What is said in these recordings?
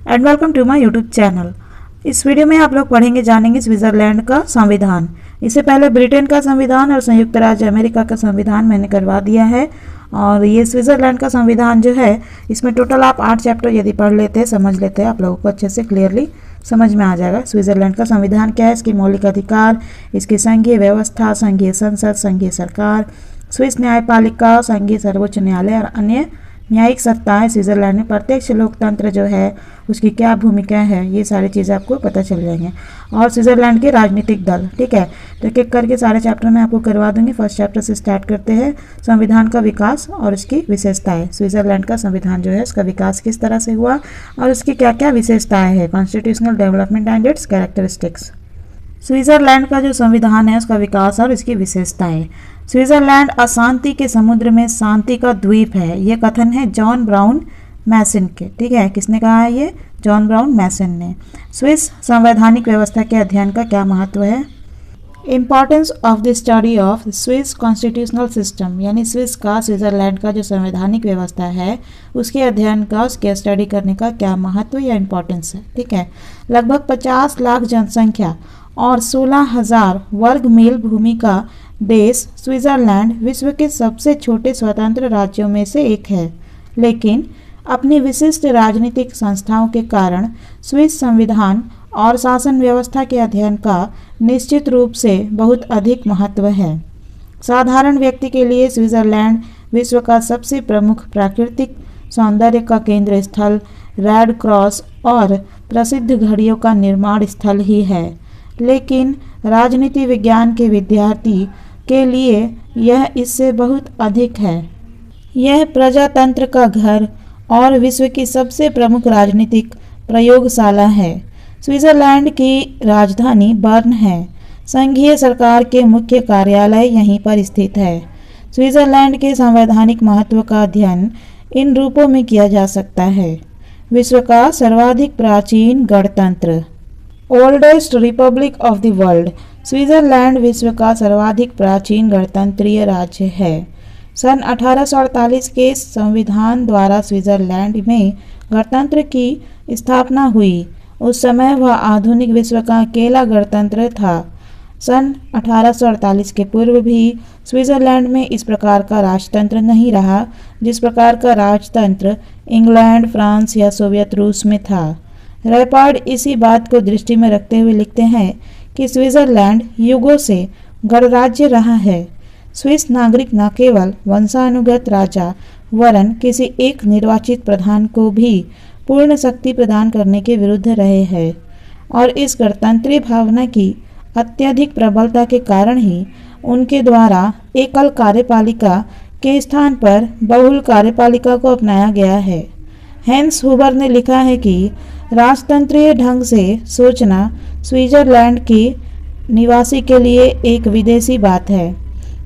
And welcome to my YouTube channel. इस video में आप लोग पढ़ेंगे जानेंगे स्विट्जरलैंड का संविधान। इससे पहले ब्रिटेन का संविधान और संयुक्त राज्य अमेरिका का संविधान मैंने करवा दिया है। और ये स्विट्जरलैंड का संविधान जो है, इसमें टोटल आप 8 चैप्टर यदि पढ़ लेते हैं, समझ लेते हैं, आप लोगों को अच्छे से क्लियरली समझ में आ जाएगा स्विट्जरलैंड का संविधान क्या है, इसके मौलिक अधिकार, इसकी संघीय व्यवस्था, संघीय संसद, संघीय सरकार, स्विस न्यायपालिका, संघीय सर्वोच्च न्यायालय और अन्य न्यायिक सत्ताएं। स्विट्जरलैंड में प्रत्यक्ष लोकतंत्र जो है उसकी क्या भूमिका है, ये सारी चीज़ें आपको पता चल जाएंगे। और स्विट्जरलैंड के राजनीतिक दल, ठीक है, तो एक एक करके सारे चैप्टर मैं आपको करवा दूंगी। फर्स्ट चैप्टर से स्टार्ट करते हैं, संविधान का विकास और इसकी विशेषताएं। स्विट्जरलैंड का संविधान जो है उसका विकास किस तरह से हुआ और उसकी क्या क्या विशेषताएं हैं, constitutional development and it's characteristics. Switzerland का जो संविधान है उसका विकास और इसकी विशेषताएं। स्विट्जरलैंड अशांति के समुद्र में शांति का द्वीप है, ये कथन है जॉन ब्राउन मैसन के, ठीक है। किसने कहा है ये? जॉन ब्राउन मैसन ने। स्विस संवैधानिक व्यवस्था के अध्ययन का क्या महत्व है? Importance of the study of Swiss constitutional system, यानी स्विस का स्विट्जरलैंड का जो संवैधानिक व्यवस्था है उसके अध्ययन का, उसके स्टडी करने का क्या महत्व या इम्पोर्टेंस है, ठीक है। लगभग 50 लाख जनसंख्या और 16,000 वर्ग मील भूमि का देश स्विट्जरलैंड विश्व के सबसे छोटे स्वतंत्र राज्यों में से एक है, लेकिन अपनी विशिष्ट राजनीतिक संस्थाओं के कारण स्विस संविधान और शासन व्यवस्था के अध्ययन का निश्चित रूप से बहुत अधिक महत्व है। साधारण व्यक्ति के लिए स्विट्जरलैंड विश्व का सबसे प्रमुख प्राकृतिक सौंदर्य का केंद्र स्थल, रेड क्रॉस और प्रसिद्ध घड़ियों का निर्माण स्थल ही है, लेकिन राजनीति विज्ञान के विद्यार्थी के लिए यह इससे बहुत अधिक है। यह प्रजातंत्र का घर और विश्व की सबसे प्रमुख राजनीतिक प्रयोगशाला है। स्विट्जरलैंड की राजधानी बर्न है। संघीय सरकार के मुख्य कार्यालय यहीं पर स्थित है। स्विट्जरलैंड के संवैधानिक महत्व का अध्ययन इन रूपों में किया जा सकता है। विश्व का सर्वाधिक प्राचीन गणतंत्र, oldest Republic of the world. Switzerland विश्व का सर्वाधिक प्राचीन गणतंत्रीय राज्य है। सन 1848 के संविधान द्वारा स्विट्जरलैंड में गणतंत्र की स्थापना हुई। उस समय वह आधुनिक विश्व का अकेला गणतंत्र था। सन 1848 के पूर्व भी स्विट्जरलैंड में इस प्रकार का राजतंत्र नहीं रहा जिस प्रकार का राजतंत्र इंग्लैंड, फ्रांस या सोवियत रूस में था। रैपार्ड इसी बात को दृष्टि में रखते हुए लिखते हैं कि स्विट्जरलैंड युगों से गणराज्य रहा है। स्विस नागरिक न केवल वंशानुगत राजा वरन किसी एक निर्वाचित प्रधान को भी पूर्ण शक्ति प्रदान करने के विरुद्ध रहे हैं, और इस गणतंत्रीय भावना की अत्यधिक प्रबलता के कारण ही उनके द्वारा एकल कार्यपालिका के स्थान पर बहुल कार्यपालिका को अपनाया गया है। हैंस हुबर ने लिखा है कि राजतंत्रीय ढंग से सोचना स्विट्जरलैंड के निवासी के लिए एक विदेशी बात है।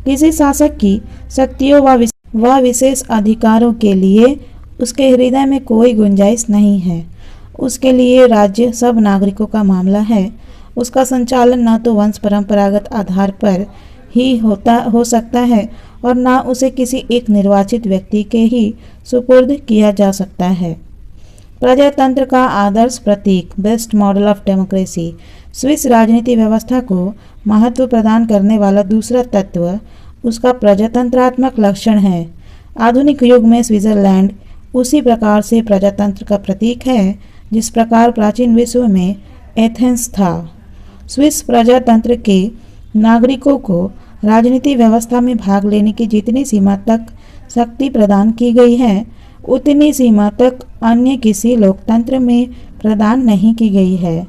किसी शासक की शक्तियों व विशेष अधिकारों के लिए उसके हृदय में कोई गुंजाइश नहीं है। उसके लिए राज्य सब नागरिकों का मामला है। उसका संचालन न तो वंश परंपरागत आधार पर ही हो सकता है और न उसे किसी एक निर्वाचित व्यक्ति के ही सुपुर्द किया जा सकता है। प्रजातंत्र का आदर्श प्रतीक, best model of democracy. Swiss राजनीति व्यवस्था को महत्व प्रदान करने वाला दूसरा तत्व उसका प्रजातंत्रात्मक लक्षण है। आधुनिक युग में स्विट्जरलैंड उसी प्रकार से प्रजातंत्र का प्रतीक है जिस प्रकार प्राचीन विश्व में एथेंस था। स्विस प्रजातंत्र के नागरिकों को राजनीति व्यवस्था में भाग लेने की जितनी सीमा तक शक्ति प्रदान की गई है, उतनी सीमा तक अन्य किसी लोकतंत्र में प्रदान नहीं की गई है।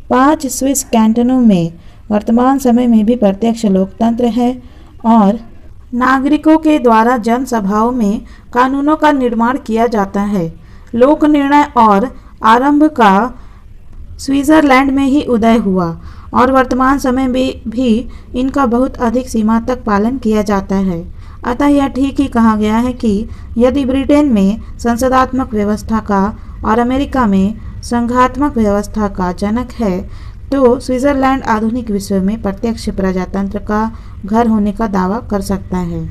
5 स्विस कैंटनों में वर्तमान समय में भी प्रत्यक्ष लोकतंत्र है और नागरिकों के द्वारा जनसभाओं में कानूनों का निर्माण किया जाता है। लोक निर्णय और आरंभ का स्विट्जरलैंड में ही उदय हुआ और वर्तमान समय में भी इनका बहुत अधिक सीमा तक पालन किया जाता है। अतः यह ठीक ही कहा गया है कि यदि ब्रिटेन में संसदात्मक व्यवस्था का और अमेरिका में संघात्मक व्यवस्था का जनक है, तो स्विट्जरलैंड आधुनिक विश्व में प्रत्यक्ष प्रजातंत्र का घर होने का दावा कर सकता है।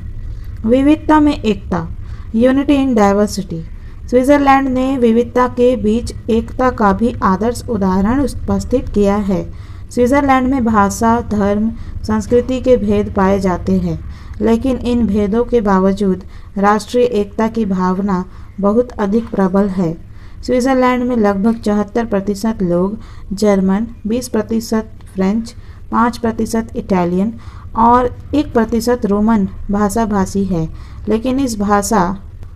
विविधता में एकता, यूनिटी इन डाइवर्सिटी। स्विट्जरलैंड ने विविधता के बीच एकता का भी आदर्श उदाहरण उपस्थित किया है। स्विट्जरलैंड में भाषा, धर्म, संस्कृति के भेद पाए जाते हैं, लेकिन इन भेदों के बावजूद राष्ट्रीय एकता की भावना बहुत अधिक प्रबल है। स्विट्जरलैंड में लगभग 74% लोग जर्मन, 20% फ्रेंच, 5% इटालियन और 1% रोमन भाषा भाषी है। लेकिन इस भाषा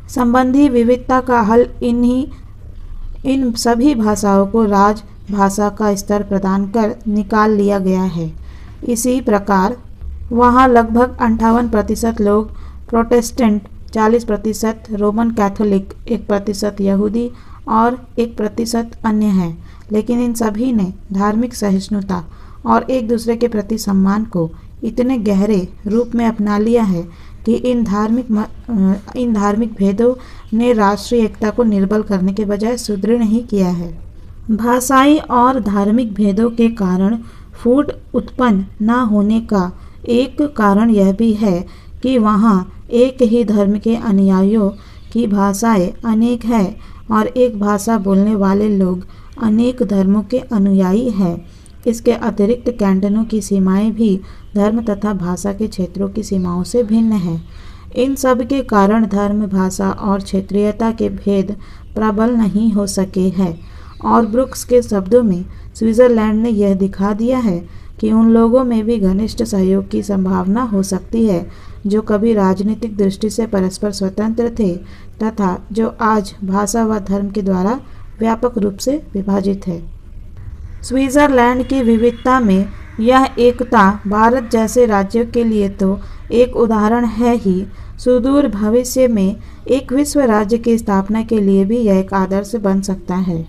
संबंधी विविधता का हल इन सभी भाषाओं को राजभाषा का स्तर प्रदान कर निकाल लिया गया है। इसी प्रकार वहाँ लगभग 58% लोग प्रोटेस्टेंट, 40% रोमन कैथोलिक, 1% यहूदी और 1% अन्य हैं। लेकिन इन सभी ने धार्मिक सहिष्णुता और एक दूसरे के प्रति सम्मान को इतने गहरे रूप में अपना लिया है कि इन धार्मिक भेदों ने राष्ट्रीय एकता को निर्बल करने के बजाय सुदृढ़ ही किया है। भाषाई और धार्मिक भेदों के कारण फूट उत्पन्न न होने का एक कारण यह भी है कि वहाँ एक ही धर्म के अनुयायियों की भाषाएं अनेक है और एक भाषा बोलने वाले लोग अनेक धर्मों के अनुयायी हैं। इसके अतिरिक्त कैंटनों की सीमाएं भी धर्म तथा भाषा के क्षेत्रों की सीमाओं से भिन्न हैं। इन सब के कारण धर्म, भाषा और क्षेत्रीयता के भेद प्रबल नहीं हो सके हैं। और ब्रुक्स के शब्दों में स्विट्जरलैंड ने यह दिखा दिया है कि उन लोगों में भी घनिष्ठ सहयोग की संभावना हो सकती है जो कभी राजनीतिक दृष्टि से परस्पर स्वतंत्र थे तथा जो आज भाषा व धर्म के द्वारा व्यापक रूप से विभाजित है। स्विट्जरलैंड की विविधता में यह एकता भारत जैसे राज्यों के लिए तो एक उदाहरण है ही, सुदूर भविष्य में एक विश्व राज्य की स्थापना के लिए भी यह एक आदर्श बन सकता है।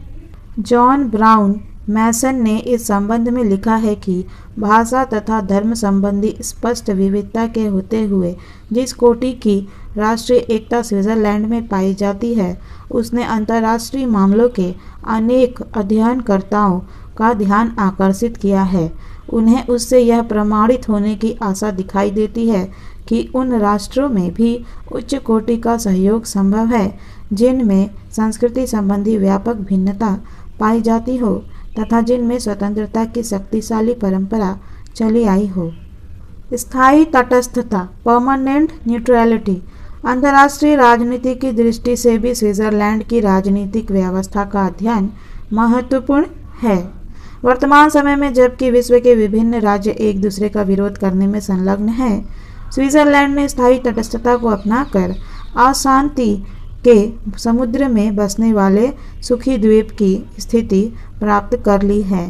जॉन ब्राउन मैसन ने इस संबंध में लिखा है कि भाषा तथा धर्म संबंधी स्पष्ट विविधता के होते हुए जिस कोटि की राष्ट्रीय एकता स्विट्जरलैंड में पाई जाती है, उसने अंतर्राष्ट्रीय मामलों के अनेक अध्ययनकर्ताओं का ध्यान आकर्षित किया है। उन्हें उससे यह प्रमाणित होने की आशा दिखाई देती है कि उन राष्ट्रों में भी उच्च कोटि का सहयोग संभव है जिनमें संस्कृति संबंधी व्यापक भिन्नता पाई जाती हो तथा जिनमें स्वतंत्रता की शक्तिशाली परंपरा चली आई हो। स्थायी तटस्थता, परमानेंट न्यूट्रलिटी, अंतर्राष्ट्रीय राजनीति की दृष्टि से भी स्विट्जरलैंड की राजनीतिक व्यवस्था का अध्ययन महत्वपूर्ण है। वर्तमान समय में जबकि विश्व के विभिन्न राज्य एक दूसरे का विरोध करने में संलग्न हैं, स्विट्जरलैंड ने स्थायी तटस्थता को अपनाकर अशांति के समुद्र में बसने वाले सुखी द्वीप की स्थिति प्राप्त कर ली है।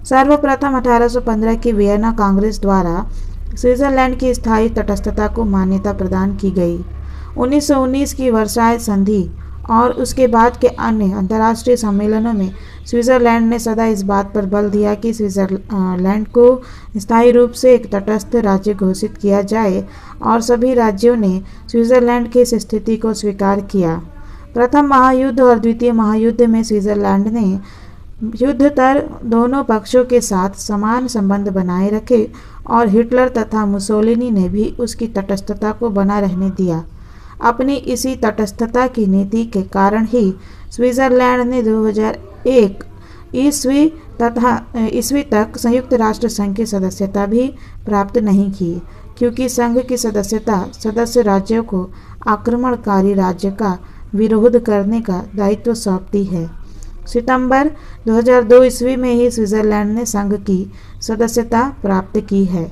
सर्वप्रथम 1815 की वियना कांग्रेस द्वारा स्विट्जरलैंड की स्थायी तटस्थता को मान्यता प्रदान की गई। 1919 की वर्साय संधि और उसके बाद के अन्य अंतर्राष्ट्रीय सम्मेलनों में स्विट्जरलैंड ने सदा इस बात पर बल दिया कि स्विट्जरलैंड को स्थायी रूप से एक तटस्थ राज्य घोषित किया जाए और सभी राज्यों ने स्विट्जरलैंड की इस स्थिति को स्वीकार किया। प्रथम महायुद्ध और द्वितीय महायुद्ध में स्विट्जरलैंड ने युद्धतर दोनों पक्षों के साथ समान संबंध बनाए रखे और हिटलर तथा मुसोलिनी ने भी उसकी तटस्थता को बना रहने दिया। अपनी इसी तटस्थता की नीति के कारण ही स्विट्जरलैंड ने 2001 ईस्वी तक संयुक्त राष्ट्र संघ की सदस्यता भी प्राप्त नहीं की, क्योंकि संघ की सदस्यता सदस्य राज्यों को आक्रमणकारी राज्य का विरोध करने का दायित्व सौंपती है। सितंबर 2002 ईस्वी में ही स्विट्जरलैंड ने संघ की सदस्यता प्राप्त की है।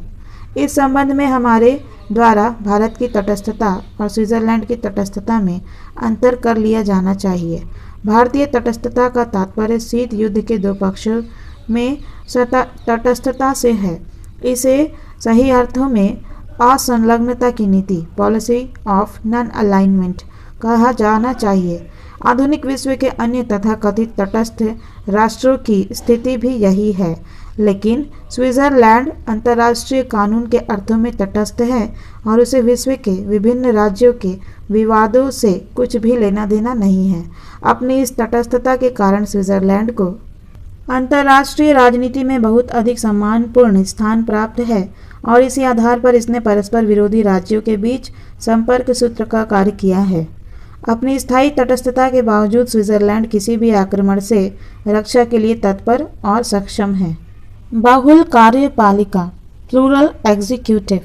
इस संबंध में हमारे द्वारा भारत की तटस्थता और स्विट्जरलैंड की तटस्थता में अंतर कर लिया जाना चाहिए। भारतीय तटस्थता का तात्पर्य शीत युद्ध के दो पक्षों में तटस्थता से है। इसे सही अर्थों में असंलग्नता की नीति, पॉलिसी ऑफ नॉन अलाइनमेंट कहा जाना चाहिए। आधुनिक विश्व के अन्य तथाकथित तटस्थ राष्ट्रों की स्थिति भी यही है, लेकिन स्विट्जरलैंड अंतर्राष्ट्रीय कानून के अर्थों में तटस्थ है और उसे विश्व के विभिन्न राज्यों के विवादों से कुछ भी लेना देना नहीं है। अपनी इस तटस्थता के कारण स्विट्जरलैंड को अंतर्राष्ट्रीय राजनीति में बहुत अधिक सम्मानपूर्ण स्थान प्राप्त है और इसी आधार पर इसने परस्पर विरोधी राज्यों के बीच संपर्क सूत्र का कार्य किया है। अपनी स्थायी तटस्थता के बावजूद स्विट्जरलैंड किसी भी आक्रमण से रक्षा के लिए तत्पर और सक्षम है। बहुल कार्यपालिका, प्लूरल एग्जीक्यूटिव।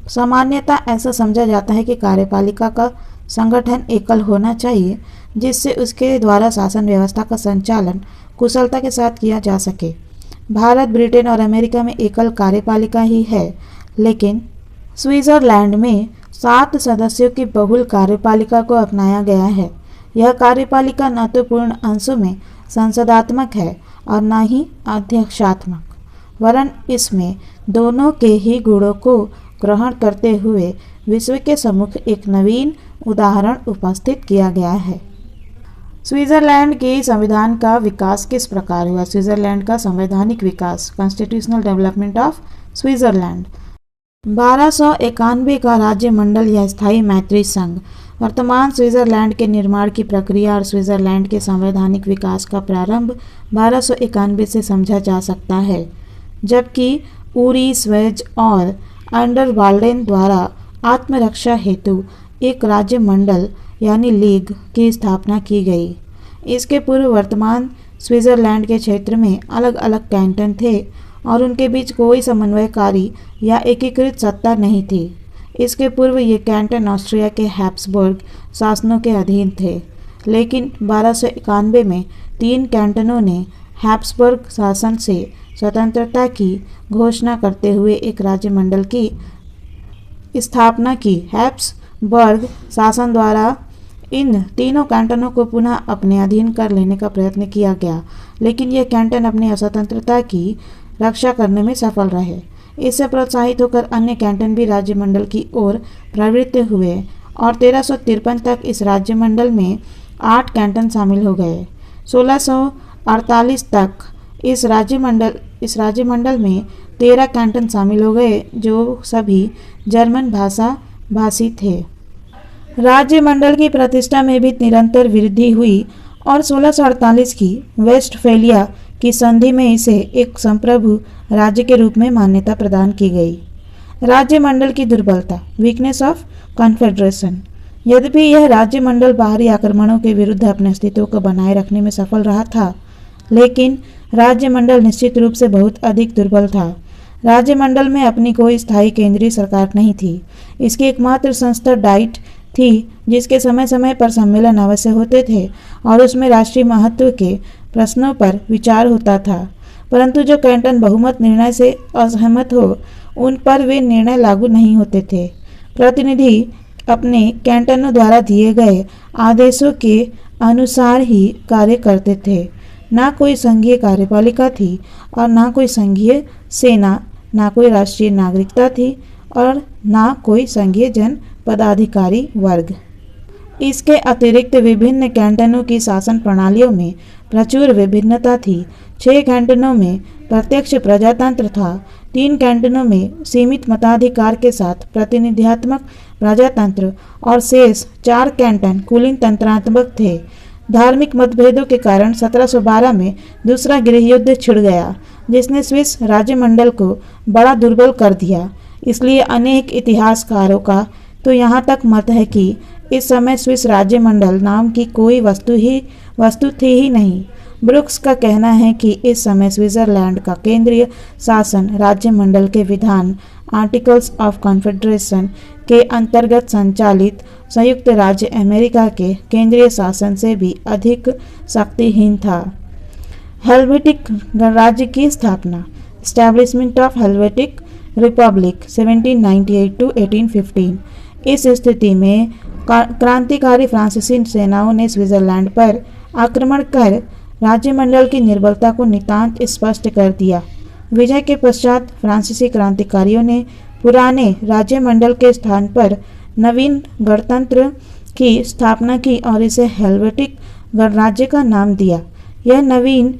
सामान्यतः ऐसा समझा जाता है कि कार्यपालिका का संगठन एकल होना चाहिए, जिससे उसके द्वारा शासन व्यवस्था का संचालन कुशलता के साथ किया जा सके। भारत, ब्रिटेन और अमेरिका में एकल कार्यपालिका ही है, लेकिन स्विट्जरलैंड में 7 सदस्यों की बहुल कार्यपालिका को अपनाया गया है। यह कार्यपालिका न तो पूर्ण अंशों में संसदात्मक है और न ही अध्यक्षात्मक, वरन इसमें दोनों के ही गुणों को ग्रहण करते हुए विश्व के सम्मुख एक नवीन उदाहरण उपस्थित किया गया है। स्विट्जरलैंड के संविधान का विकास किस प्रकार हुआ? स्विट्जरलैंड का संवैधानिक विकास, कॉन्स्टिट्यूशनल डेवलपमेंट ऑफ स्विट्जरलैंड। 1291 का राज्य मंडल या स्थायी मैत्री संघ। वर्तमान स्विट्जरलैंड के निर्माण की प्रक्रिया और स्विट्जरलैंड के संवैधानिक विकास का प्रारंभ 1291 से समझा जा सकता है, जबकि ऊरी, स्वेज और अंडरवाल्डेन द्वारा आत्मरक्षा हेतु एक राज्य मंडल यानी लीग की स्थापना की गई। इसके पूर्व वर्तमान स्विट्जरलैंड के क्षेत्र में अलग अलग कैंटन थे और उनके बीच कोई समन्वयकारी या एकीकृत सत्ता नहीं थी। इसके पूर्व ये कैंटन ऑस्ट्रिया के हैब्सबर्ग शासनों के अधीन थे, लेकिन 1291 में 3 कैंटनों ने हैब्सबर्ग शासन से स्वतंत्रता की घोषणा करते हुए एक राज्य मंडल की स्थापना की। हैब्सबर्ग शासन द्वारा इन तीनों कैंटनों को पुनः अपने अधीन कर लेने का प्रयत्न किया गया, लेकिन ये कैंटन अपनी स्वतंत्रता की रक्षा करने में सफल रहे। इससे प्रोत्साहित होकर अन्य कैंटन भी राज्य मंडल की ओर प्रवृत्त हुए और 1353 तक इस राज्य मंडल में 8 कैंटन शामिल हो गए। 1648 तक इस राज्य मंडल में 13 कैंटन शामिल हो गए, जो सभी जर्मन भाषी थे। राज्य मंडल की प्रतिष्ठा में भी निरंतर वृद्धि हुई और 1648 की वेस्टफेलिया की संधि में इसे एक संप्रभु राज्य के रूप में मान्यता प्रदान की गई। राज्य मंडल की दुर्बलता, वीकनेस ऑफ कॉन्फेडरेशन। यद्यपि यह राज्य मंडल बाहरी आक्रमणों के विरुद्ध अपने अस्तित्व को बनाए रखने में सफल रहा था, लेकिन राज्य मंडल निश्चित रूप से बहुत अधिक दुर्बल था। राज्य मंडल में अपनी कोई स्थायी केंद्रीय सरकार नहीं थी। इसकी एकमात्र संस्था डाइट थी, जिसके समय समय पर सम्मेलन अवश्य होते थे और उसमें राष्ट्रीय महत्व के प्रश्नों पर विचार होता था, परंतु जो कैंटन बहुमत निर्णय से असहमत हो, उन पर वे निर्णय लागू नहीं होते थे। प्रतिनिधि अपने कैंटनों द्वारा दिए गए आदेशों के अनुसार ही कार्य करते थे। ना कोई संघीय कार्यपालिका थी और ना कोई संघीय सेना, ना कोई राष्ट्रीय नागरिकता थी और ना कोई संघीय जन पदाधिकारी वर्ग। इसके अतिरिक्त विभिन्न कैंटनों की शासन प्रणालियों में प्रचुर विभिन्नता थी। 6 कैंटनों में प्रत्यक्ष प्रजातंत्र था, 3 कैंटनों में सीमित मताधिकार के साथ प्रतिनिधियात्मक प्रजातंत्र और शेष 4 कैंटन कुलीन तंत्रात्मक थे। धार्मिक मतभेदों के कारण 1712 में दूसरा गृहयुद्ध छिड़ गया, जिसने स्विस राज्य मंडल को बड़ा दुर्बल कर दिया। इसलिए अनेक इतिहासकारों का तो यहाँ तक मत है कि इस समय स्विस राज्य मंडल नाम की कोई वस्तु थी ही नहीं। ब्रुक्स का कहना है कि इस समय स्विट्जरलैंड का केंद्रीय शासन राज्य मंडल के विधान, आर्टिकल्स ऑफ कॉन्फेडरेशन के अंतर्गत संचालित संयुक्त राज्य अमेरिका के केंद्रीय शासन से भी अधिक शक्तिहीन था। हेल्वेटिक गणराज्य की स्थापना, एस्टैब्लिशमेंट ऑफ हेल्वेटिक रिपब्लिक 1798 to 1815। इस स्थिति में क्रांतिकारी फ्रांसीसी सेनाओं ने स्विट्जरलैंड पर आक्रमण कर राज्य मंडल की निर्बलता को नितांत स्पष्ट कर दिया। विजय के पश्चात फ्रांसीसी क्रांतिकारियों ने पुराने राज्य मंडल के स्थान पर नवीन गणतंत्र की स्थापना की और इसे हेल्वेटिक गणराज्य का नाम दिया। यह नवीन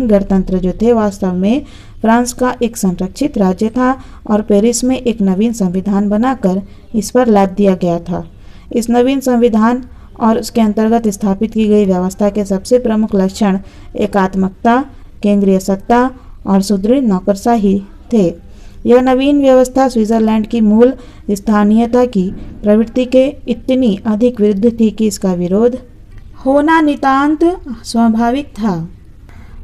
गणतंत्र जो थे वास्तव में फ्रांस का एक संरक्षित राज्य था और पेरिस में एक नवीन संविधान बनाकर इस पर लाद दिया गया था। इस नवीन संविधान और उसके अंतर्गत स्थापित की गई व्यवस्था के सबसे प्रमुख लक्षण एकात्मकता, केंद्रीय सत्ता और सुदृढ़ नौकरशाही थे। यह नवीन व्यवस्था स्विट्जरलैंड की मूल स्थानीयता की प्रवृत्ति के इतनी अधिक विरुद्ध थी कि इसका विरोध होना नितांत स्वाभाविक था।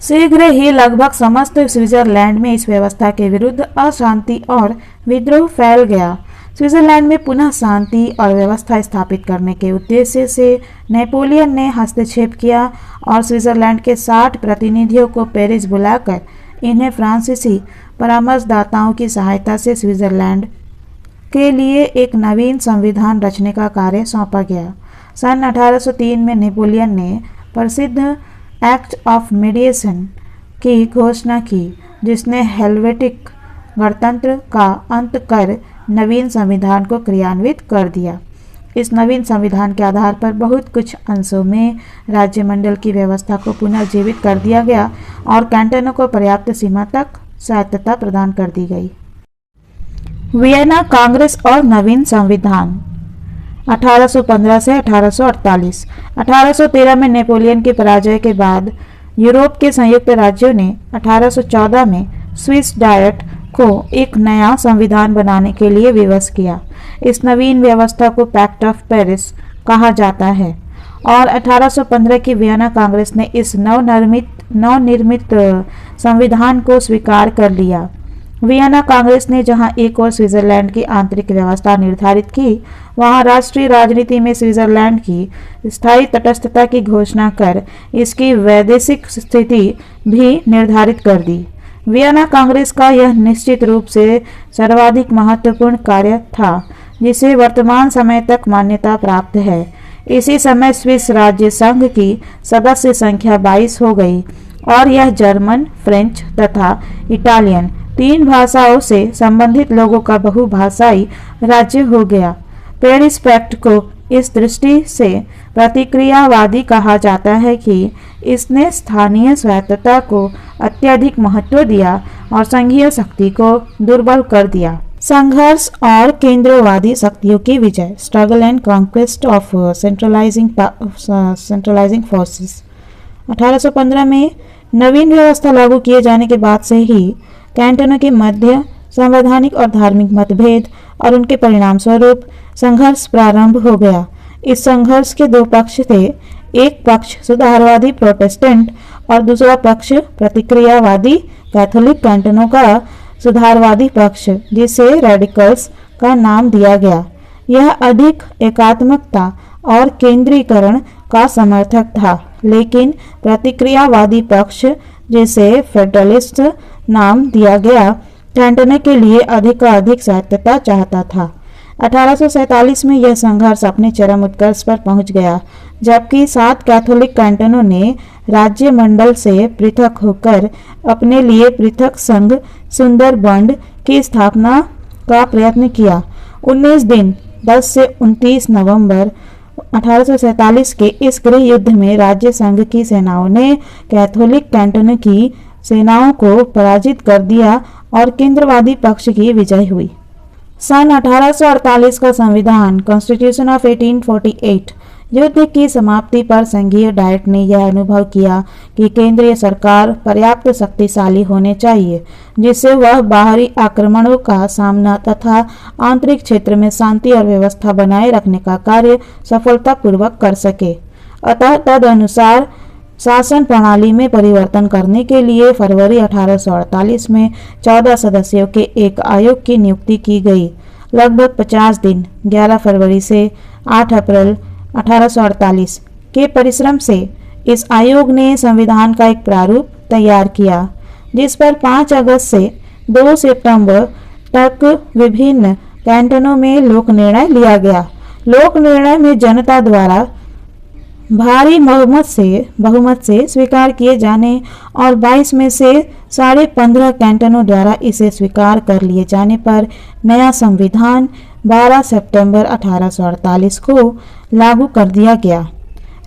शीघ्र ही लगभग समस्त स्विट्जरलैंड में इस व्यवस्था के विरुद्ध अशांति और विद्रोह फैल गया। स्विट्जरलैंड में पुनः शांति और व्यवस्था स्थापित करने के उद्देश्य से नेपोलियन ने हस्तक्षेप किया और स्विट्जरलैंड के 60 प्रतिनिधियों को पेरिस बुलाकर इन्हें फ्रांसीसी परामर्शदाताओं की सहायता से स्विट्जरलैंड के लिए एक नवीन संविधान रचने का कार्य सौंपा गया। सन 1803 में नेपोलियन ने प्रसिद्ध एक्ट ऑफ मीडिएशन की घोषणा की, जिसने हेल्वेटिक गणतंत्र का अंत कर नवीन संविधान को क्रियान्वित कर दिया। इस नवीन संविधान के आधार पर बहुत कुछ अंशों में राज्यमंडल की व्यवस्था को पुनर्जीवित कर दिया गया और कैंटनों को पर्याप्त सीमा तक स्वायत्तता प्रदान कर दी गई। वियना कांग्रेस और नवीन संविधान 1815 से 1848। 1813 में नेपोलियन की पराजय के बाद यूरोप के संयुक्त राज्यों ने 1814 में स्विस डायट को एक नया संविधान बनाने के लिए विवश किया। इस नवीन व्यवस्था को पैक्ट ऑफ पेरिस कहा जाता है और 1815 की वियना कांग्रेस ने इस नवनिर्मित संविधान को स्वीकार कर लिया। वियना कांग्रेस ने जहां एक और स्विट्जरलैंड की आंतरिक व्यवस्था निर्धारित की, वहां राष्ट्रीय राजनीति में स्विट्जरलैंड की स्थायी तटस्थता की घोषणा कर इसकी वैदेशिक स्थिति भी निर्धारित कर दी। वियना कांग्रेस का यह निश्चित रूप से सर्वाधिक महत्वपूर्ण कार्य था जिसे वर्तमान समय तक मान्यता प्राप्त है। इसी समय स्विस राज्य संघ की सदस्य संख्या 22 हो गई और यह जर्मन, फ्रेंच तथा इटालियन 3 भाषाओं से संबंधित लोगों का बहुभाषाई राज्य हो गया। पेरिस पैक्ट को इस दृष्टि से प्रतिक्रियावादी कहा जाता है कि इसने स्थानीय स्वायत्तता को अत्यधिक महत्व दिया और संघीय शक्ति को दुर्बल कर दिया। संघर्ष और केंद्रवादी शक्तियों की विजय, struggle and conquest of centralising forces. 1815 में नवीन व्यवस्था लागू किए जाने के बाद से ही कैंटनों के मध्य संवैधानिक और धार्मिक मतभेद और उनके परिणाम स्वरूप संघर्ष प्रारंभ हो गया। इस संघर्ष के 2 पक्ष थे, एक पक्ष सुधारवादी प्रोटेस्टेंट और दूसरा पक्ष प्रतिक्रियावादी कैथोलिक कैंटनों का सुधारवादी पक्ष, जिसे रेडिकल्स का नाम दिया गया। यह अधिक एकात्मकता और केंद्रीकरण का समर्थक था, लेकिन प्रतिक्रियावादी पक्ष, जिसे फेडरलिस्ट नाम दिया गया, कैंटनों के लिए अधिक स्वायत्तता चाहता था। 1847 में यह संघर्ष अपने चरम उत्कर्ष पर पहुंच गया, जबकि 7 कैथोलिक कैंटनों ने राज्य मंडल से पृथक होकर अपने लिए पृथक संघ सुंदरबंड की स्थापना का प्रयत्न किया। 19 दिन 10 से 29 नवंबर 1847 के इस गृह युद्ध में राज्य संघ की सेनाओं ने कैथोलिक कैंटनों की सेनाओं को पराजित कर दिया और केंद्रवादी पक्ष की विजय हुई। सन 1848 का संविधान, कॉन्स्टिट्यूशन ऑफ 1848, युद्ध की समाप्ति पर संघीय डाइट ने यह अनुभव किया कि केंद्रीय सरकार पर्याप्त शक्तिशाली होने चाहिए, जिससे वह बाहरी आक्रमणों का सामना तथा आंतरिक क्षेत्र में शांति और व्यवस्था बनाए रखने का कार्य सफलतापूर्वक कर सके। अतः तदनुसार शासन प्रणाली में परिवर्तन करने के लिए फरवरी 1848 में 14 सदस्यों के एक आयोग की नियुक्ति की गई। लगभग 50 दिन 11 फरवरी से 8 अप्रैल 1848 के परिश्रम से इस आयोग ने संविधान का एक प्रारूप तैयार किया, जिस पर 5 अगस्त से 2 सितंबर तक विभिन्न कैंटनों में लोक निर्णय लिया गया। लोक निर्णय में जनता द्वारा भारी बहुमत से स्वीकार किए जाने और 22 में से 15.5 कैंटनों द्वारा इसे स्वीकार कर लिए जाने पर नया संविधान 12 सितंबर 1848 को लागू कर दिया गया।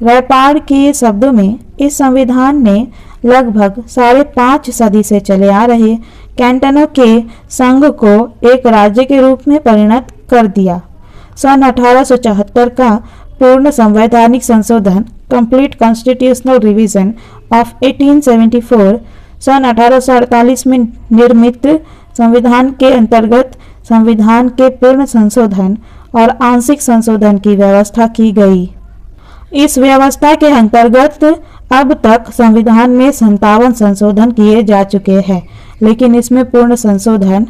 रैपार्ड के शब्दों में इस संविधान ने लगभग 5.5 सदी से चले आ रहे कैंटनों के संघ को एक राज्य के रूप में परिणत कर दिया। सन 1874 का पूर्ण संवैधानिक संशोधन, कंप्लीट कॉन्स्टिट्यूशनल रिवीजन ऑफ 1874, सन 1848 में निर्मित संविधान के अंतर्गत संविधान के पूर्ण संशोधन और आंशिक संशोधन की व्यवस्था की गई। इस व्यवस्था के अंतर्गत अब तक संविधान में 57 संशोधन किए जा चुके हैं, लेकिन इसमें पूर्ण संशोधन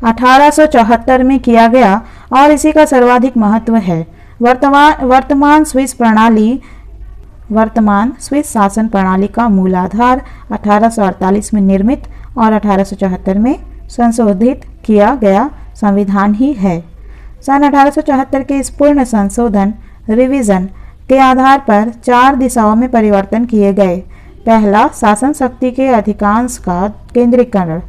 1874 में किया गया और इसी का सर्वाधिक महत्व है। वर्तमान स्विस शासन प्रणाली का मूल आधार 1848 में निर्मित और 1874 में संशोधित किया गया संविधान ही है। सन 1874 के इस पूर्ण संशोधन रिवीजन के आधार पर 4 दिशाओं में परिवर्तन किए गए। पहला, शासन शक्ति के अधिकांश का केंद्रीकरण।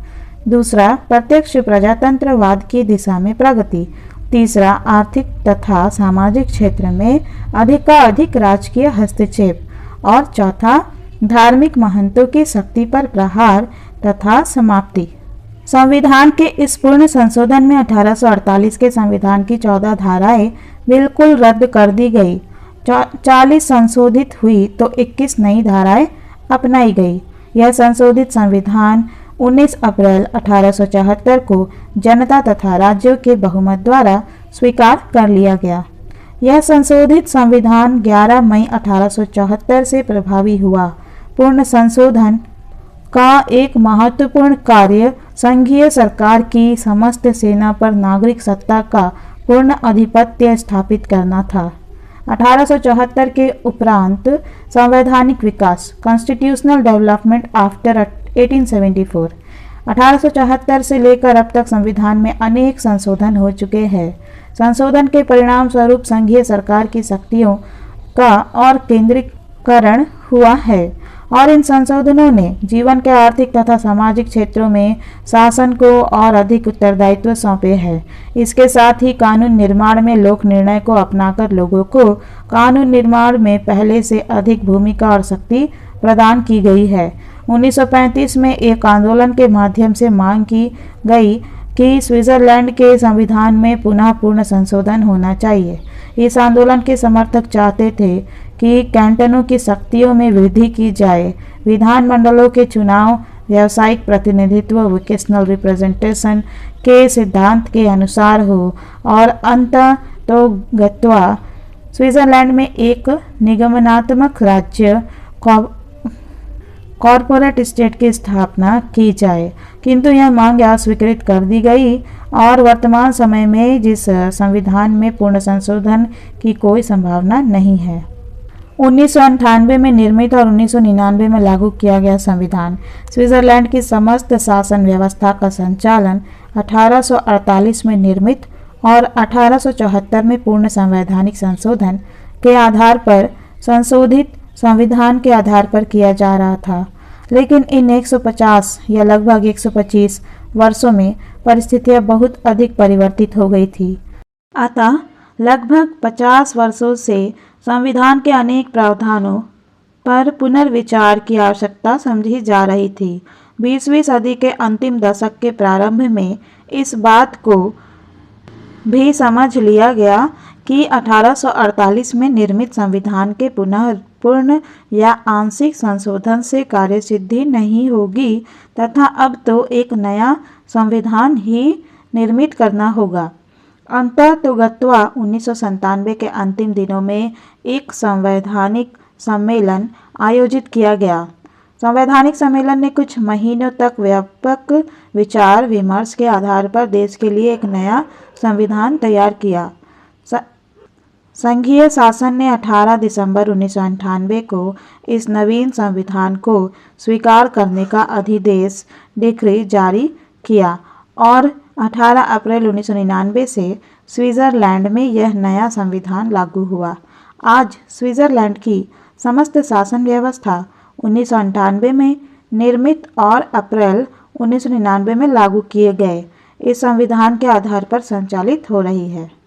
दूसरा, प्रत्यक्ष प्रजातंत्रवाद की दिशा में प्रगति। तीसरा, आर्थिक तथा सामाजिक क्षेत्र में अधिक राजकीय हस्तक्षेप। और चौथा, धार्मिक महंतों की शक्ति पर प्रहार तथा समाप्ति। संविधान के इस पूर्ण संशोधन में 1848 के संविधान की 14 धाराएं बिल्कुल रद्द कर दी गई। 40 संशोधित हुई तो 21 नई धाराएं अपनाई गई। यह संशोधित संविधान 19 अप्रैल 1874 को जनता तथा राज्यों के बहुमत द्वारा स्वीकार कर लिया गया। यह संशोधित संविधान 11 मई 1874 से प्रभावी हुआ। पूर्ण संशोधन का एक महत्वपूर्ण कार्य संघीय सरकार की समस्त सेना पर नागरिक सत्ता का पूर्ण आधिपत्य स्थापित करना था। 1874 के उपरांत संवैधानिक विकास कॉन्स्टिट्यूशनल डेवलपमेंट आफ्टर 1874। 1874 से लेकर अब तक संविधान में अनेक संशोधन हो चुके हैं। संशोधन के परिणाम स्वरूप संघीय सरकार की शक्तियों का और केंद्रीकरण हुआ है और इन संशोधनों ने जीवन के आर्थिक तथा सामाजिक क्षेत्रों में शासन को और अधिक उत्तरदायित्व सौंपे हैं। इसके साथ ही कानून निर्माण में लोक निर्णय को अपनाकर लोगों को कानून निर्माण में पहले से अधिक भूमिका और शक्ति प्रदान की गई है। 1935 में एक आंदोलन के माध्यम से मांग की गई कि स्विट्जरलैंड के संविधान में पुनः पूर्ण संशोधन होना चाहिए। इस आंदोलन के समर्थक चाहते थे कि कैंटनों की शक्तियों में वृद्धि की जाए, विधानमंडलों के चुनाव व्यावसायिक प्रतिनिधित्व वोकेशनल रिप्रेजेंटेशन के सिद्धांत के अनुसार हो और अंततोगत्वा स्विट्जरलैंड में एक निगमनात्मक राज्य कॉर्पोरेट स्टेट की स्थापना की जाए, किंतु यह मांग अस्वीकृत कर दी गई और वर्तमान समय में जिस संविधान में पूर्ण संशोधन की कोई संभावना नहीं है। 1998 में निर्मित और 1999 में लागू किया गया संविधान स्विट्जरलैंड की समस्त शासन व्यवस्था का संचालन 1848 में निर्मित और 1874 में पूर्ण संवैधानिक संशोधन के आधार पर संशोधित संविधान के आधार पर किया जा रहा था। लेकिन इन 150 या लगभग 125 वर्षों में परिस्थितियां बहुत अधिक परिवर्तित हो गई थी। अतः लगभग 50 वर्षों से संविधान के अनेक प्रावधानों पर पुनर्विचार की आवश्यकता समझी जा रही थी। 20वीं सदी के अंतिम दशक के प्रारंभ में इस बात को भी समझ लिया गया कि 1848 में निर्मित संविधान के पूर्ण या आंशिक संशोधन से कार्यसिद्धि नहीं होगी तथा अब तो एक नया संविधान ही निर्मित करना होगा। अंततोगत्वा 1997 के अंतिम दिनों में एक संवैधानिक सम्मेलन आयोजित किया गया। संवैधानिक सम्मेलन ने कुछ महीनों तक व्यापक विचार विमर्श के आधार पर देश के लिए एक नया संविधान तैयार किया। संघीय शासन ने 18 दिसंबर 1998 को इस नवीन संविधान को स्वीकार करने का अधिदेश डिक्री जारी किया और 18 अप्रैल 1999 से स्विट्जरलैंड में यह नया संविधान लागू हुआ। आज स्विट्जरलैंड की समस्त शासन व्यवस्था 1998 में निर्मित और अप्रैल 1999 में लागू किए गए इस संविधान के आधार पर संचालित हो रही है।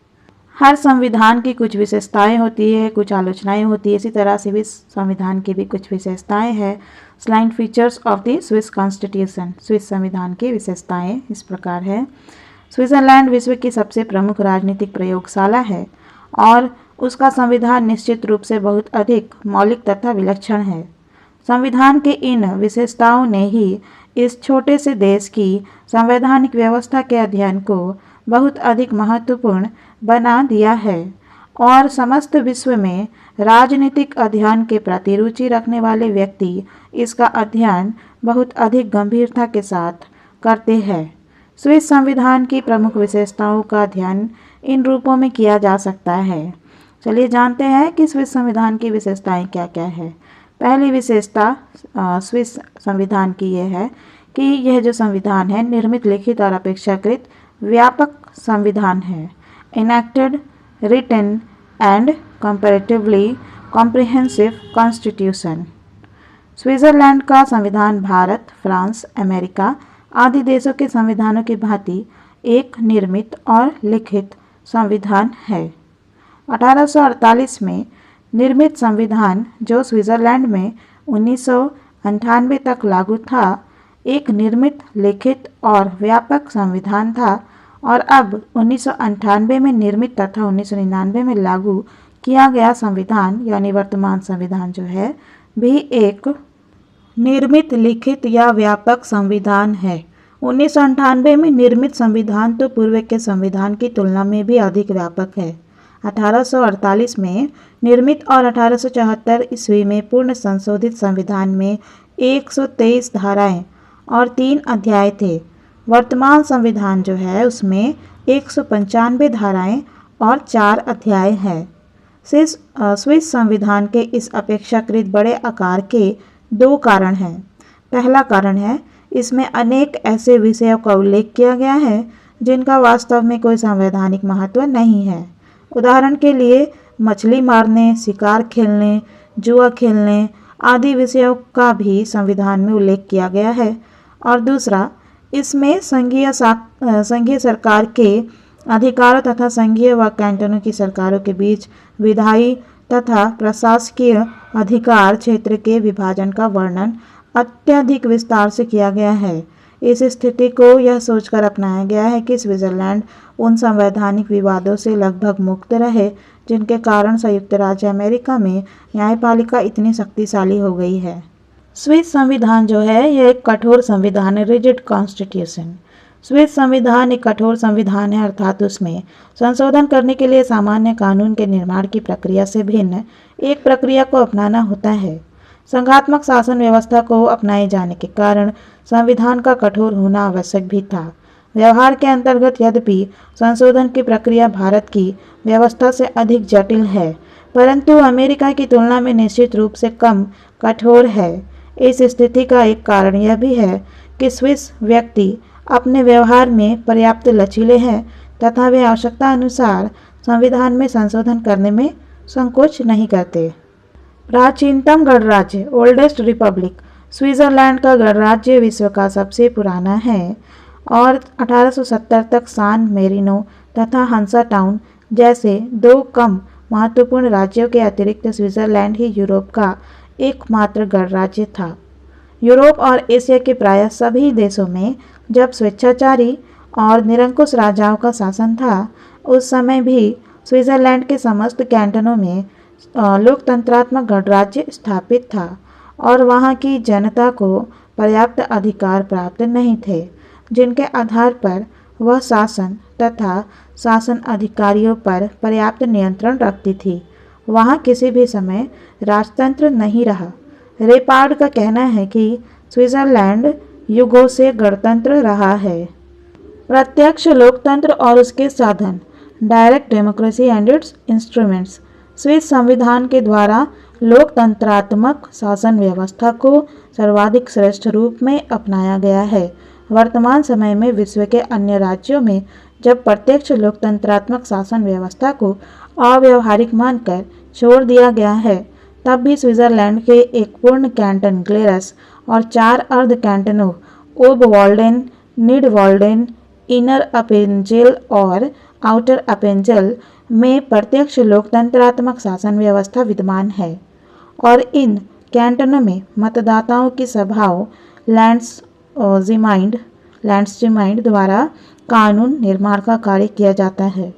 हर संविधान की कुछ विशेषताएं होती है, कुछ आलोचनाएं होती है। इसी तरह से भी संविधान की भी कुछ विशेषताएं हैं। Slide features of the Swiss constitution. Swiss संविधान की विशेषताएं इस प्रकार है। स्विट्जरलैंड विश्व की सबसे प्रमुख राजनीतिक प्रयोगशाला है और उसका संविधान निश्चित रूप से बहुत अधिक मौलिक तथा विलक्षण है। संविधान के इन विशेषताओं ने ही इस छोटे से देश की संवैधानिक व्यवस्था के अध्ययन को बहुत अधिक महत्वपूर्ण बना दिया है और समस्त विश्व में राजनीतिक अध्ययन के प्रति रुचि रखने वाले व्यक्ति इसका अध्ययन बहुत अधिक गंभीरता के साथ करते हैं। स्विस संविधान की प्रमुख विशेषताओं का अध्ययन इन रूपों में किया जा सकता है। चलिए जानते हैं कि स्विस संविधान की विशेषताएं क्या क्या है। पहली विशेषता स्विस संविधान की यह है कि यह जो संविधान है निर्मित, लिखित और अपेक्षाकृत व्यापक संविधान है। Enacted, written and comparatively comprehensive constitution. Switzerland का संविधान भारत, फ्रांस, अमेरिका आदि देशों के संविधानों की भांति एक निर्मित और लिखित संविधान है। 1848 में निर्मित संविधान जो स्विट्जरलैंड में 1998 तक लागू था, एक निर्मित, लिखित और व्यापक संविधान था और अब 1998 में निर्मित तथा 1999 में लागू किया गया संविधान यानी वर्तमान संविधान जो है भी एक निर्मित, लिखित या व्यापक संविधान है। 1998 में निर्मित संविधान तो पूर्व के संविधान की तुलना में भी अधिक व्यापक है। 1848 में निर्मित और 1874 ईस्वी में पूर्ण संशोधित संविधान में 123 धाराएं और 3 अध्याय थे। वर्तमान संविधान जो है उसमें 195 धाराएं और 4 अध्याय हैं। स्विस संविधान के इस अपेक्षाकृत बड़े आकार के 2 कारण हैं। पहला कारण है इसमें अनेक ऐसे विषयों का उल्लेख किया गया है जिनका वास्तव में कोई संवैधानिक महत्व नहीं है। उदाहरण के लिए मछली मारने, शिकार खेलने, जुआ खेलने आदि विषयों का भी संविधान में उल्लेख किया गया है। और दूसरा, इसमें संघीय सरकार के अधिकारों तथा संघीय व कैंटनों की सरकारों के बीच विधायी तथा प्रशासकीय अधिकार क्षेत्र के विभाजन का वर्णन अत्यधिक विस्तार से किया गया है। इस स्थिति को यह सोचकर अपनाया गया है कि स्विट्जरलैंड उन संवैधानिक विवादों से लगभग मुक्त रहे जिनके कारण संयुक्त राज्य अमेरिका में न्यायपालिका इतनी शक्तिशाली हो गई है। स्विस संविधान जो है यह एक कठोर संविधान है, रिजिड कॉन्स्टिट्यूशन। स्विस संविधान एक कठोर संविधान है, अर्थात उसमें संशोधन करने के लिए सामान्य कानून के निर्माण की प्रक्रिया से भिन्न एक प्रक्रिया को अपनाना होता है। संघात्मक शासन व्यवस्था को अपनाए जाने के कारण संविधान का कठोर होना आवश्यक भी था। व्यवहार के अंतर्गत यद्यपि संशोधन की प्रक्रिया भारत की व्यवस्था से अधिक जटिल है, परंतु अमेरिका की तुलना में निश्चित रूप से कम कठोर है। इस स्थिति का एक कारण यह भी है कि स्विस व्यक्ति अपने व्यवहार में पर्याप्त लचीले हैं तथा वे आवश्यकता अनुसार संविधान में संशोधन करने में संकोच नहीं करते। प्राचीनतम गणराज्य, ओल्डेस्ट रिपब्लिक। स्विट्जरलैंड का गणराज्य विश्व का सबसे पुराना है और 1870 तक सान मेरिनो तथा हंसा टाउन जैसे 2 कम महत्वपूर्ण राज्यों के अतिरिक्त स्विट्जरलैंड ही यूरोप का एकमात्र गणराज्य था। यूरोप और एशिया के प्रायः सभी देशों में जब स्वेच्छाचारी और निरंकुश राजाओं का शासन था, उस समय भी स्विट्जरलैंड के समस्त कैंटनों में लोकतंत्रात्मक गणराज्य स्थापित था और वहाँ की जनता को पर्याप्त अधिकार प्राप्त नहीं थे जिनके आधार पर वह शासन तथा शासन अधिकारियों पर पर्याप्त नियंत्रण रखती थी। वहाँ किसी भी समय राजतंत्र नहीं रहा। रेपार्ड का कहना है कि स्विट्जरलैंड युगों से गणतंत्र रहा है। प्रत्यक्ष लोकतंत्र और उसके साधन, direct democracy and it's instruments. Swiss संविधान के द्वारा लोकतंत्रात्मक शासन व्यवस्था को सर्वाधिक श्रेष्ठ रूप में अपनाया गया है। वर्तमान समय में विश्व के अन्य राज्यों में जब प्रत्यक्ष लोकतंत्रात्मक शासन व्यवस्था को अव्यावहारिक मानकर छोड़ दिया गया है, तब भी स्विट्जरलैंड के एक पूर्ण कैंटन ग्लेरस और 4 अर्ध कैंटनों ओबवाल्डेन, निडवाल्डेन, इनर अपेंजेल और आउटर अपेंजेल में प्रत्यक्ष लोकतंत्रात्मक शासन व्यवस्था विद्यमान है और इन कैंटनों में मतदाताओं की सभाओं लैंड्सजिमाइंड द्वारा कानून निर्माण का कार्य किया जाता है।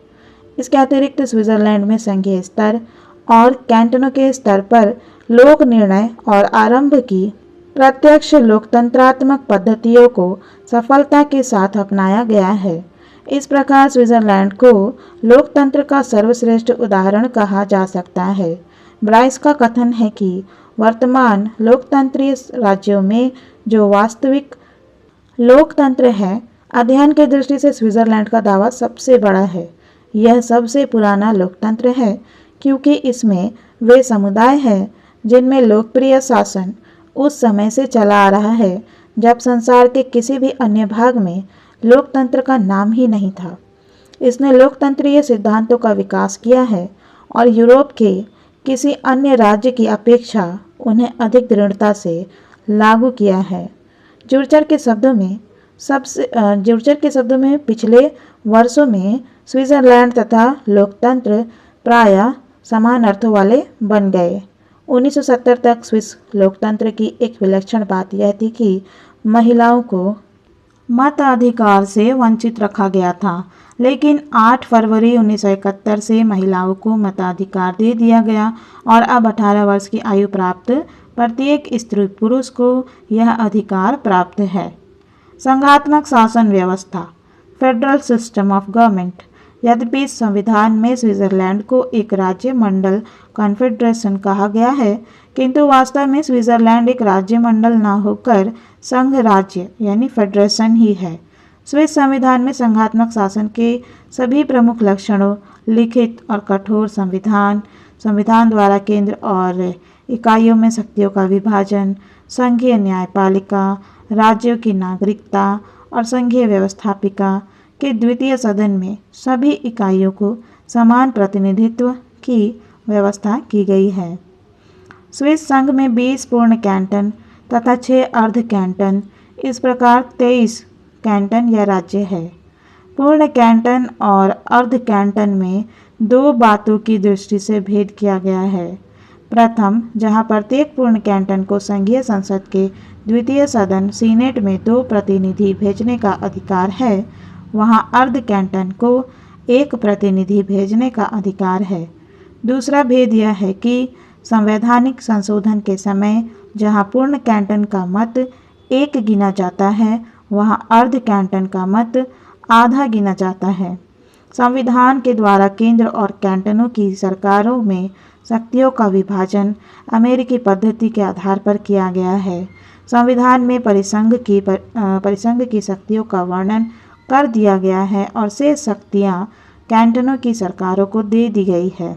इसके अतिरिक्त स्विट्जरलैंड में संघीय स्तर और कैंटनों के स्तर पर लोक निर्णय और आरंभ की प्रत्यक्ष लोकतंत्रात्मक पद्धतियों को सफलता के साथ अपनाया गया है। इस प्रकार स्विट्जरलैंड को लोकतंत्र का सर्वश्रेष्ठ उदाहरण कहा जा सकता है। ब्राइस का कथन है कि वर्तमान लोकतंत्रीय राज्यों में जो वास्तविक लोकतंत्र है, अध्ययन की दृष्टि से स्विट्जरलैंड का दावा सबसे बड़ा है। यह सबसे पुराना लोकतंत्र है क्योंकि इसमें वे समुदाय हैं जिनमें लोकप्रिय शासन उस समय से चला आ रहा है जब संसार के किसी भी अन्य भाग में लोकतंत्र का नाम ही नहीं था। इसने लोकतंत्रीय सिद्धांतों का विकास किया है और यूरोप के किसी अन्य राज्य की अपेक्षा उन्हें अधिक दृढ़ता से लागू किया है। जूर्चर के शब्दों में पिछले वर्षों में स्विट्जरलैंड तथा लोकतंत्र प्रायः समान अर्थों वाले बन गए। 1970 तक स्विस लोकतंत्र की एक विलक्षण बात यह थी कि महिलाओं को मताधिकार से वंचित रखा गया था, लेकिन 8 फरवरी 1971 से महिलाओं को मताधिकार दे दिया गया और अब 18 वर्ष की आयु प्राप्त प्रत्येक स्त्री पुरुष को यह अधिकार प्राप्त है। संघात्मक शासन व्यवस्था, फेडरल सिस्टम ऑफ गवर्नमेंट। यद्यपि संविधान में स्विट्जरलैंड को एक राज्य मंडल कॉन्फेडरेशन कहा गया है, किंतु वास्तव में स्विट्जरलैंड एक राज्य मंडल न होकर संघ राज्य यानी फेडरेशन ही है। स्विस संविधान में संघात्मक शासन के सभी प्रमुख लक्षणों, लिखित और कठोर संविधान द्वारा केंद्र और इकाइयों में शक्तियों का विभाजन, संघीय न्यायपालिका, राज्यों की नागरिकता और संघीय व्यवस्थापिका के द्वितीय सदन में सभी इकाइयों को समान प्रतिनिधित्व की व्यवस्था की गई है। स्विस संघ में 20 पूर्ण कैंटन तथा 6 अर्ध कैंटन, इस प्रकार 23 कैंटन या राज्य है। पूर्ण कैंटन और अर्ध कैंटन में 2 बातों की दृष्टि से भेद किया गया है। प्रथम, जहां प्रत्येक पूर्ण कैंटन को संघीय संसद के द्वितीय सदन सीनेट में 2 प्रतिनिधि भेजने का अधिकार है, वहां अर्ध कैंटन को 1 प्रतिनिधि भेजने का अधिकार है। दूसरा भेद यह है कि संवैधानिक संशोधन के समय जहां पूर्ण कैंटन का मत 1 गिना जाता है, वहां अर्ध कैंटन का मत आधा गिना जाता है। संविधान के द्वारा केंद्र और कैंटनों की सरकारों में शक्तियों का विभाजन अमेरिकी पद्धति के आधार पर किया गया है। संविधान में परिसंघ की शक्तियों का वर्णन कर दिया गया है और शेष शक्तियाँ कैंटनों की सरकारों को दे दी गई है।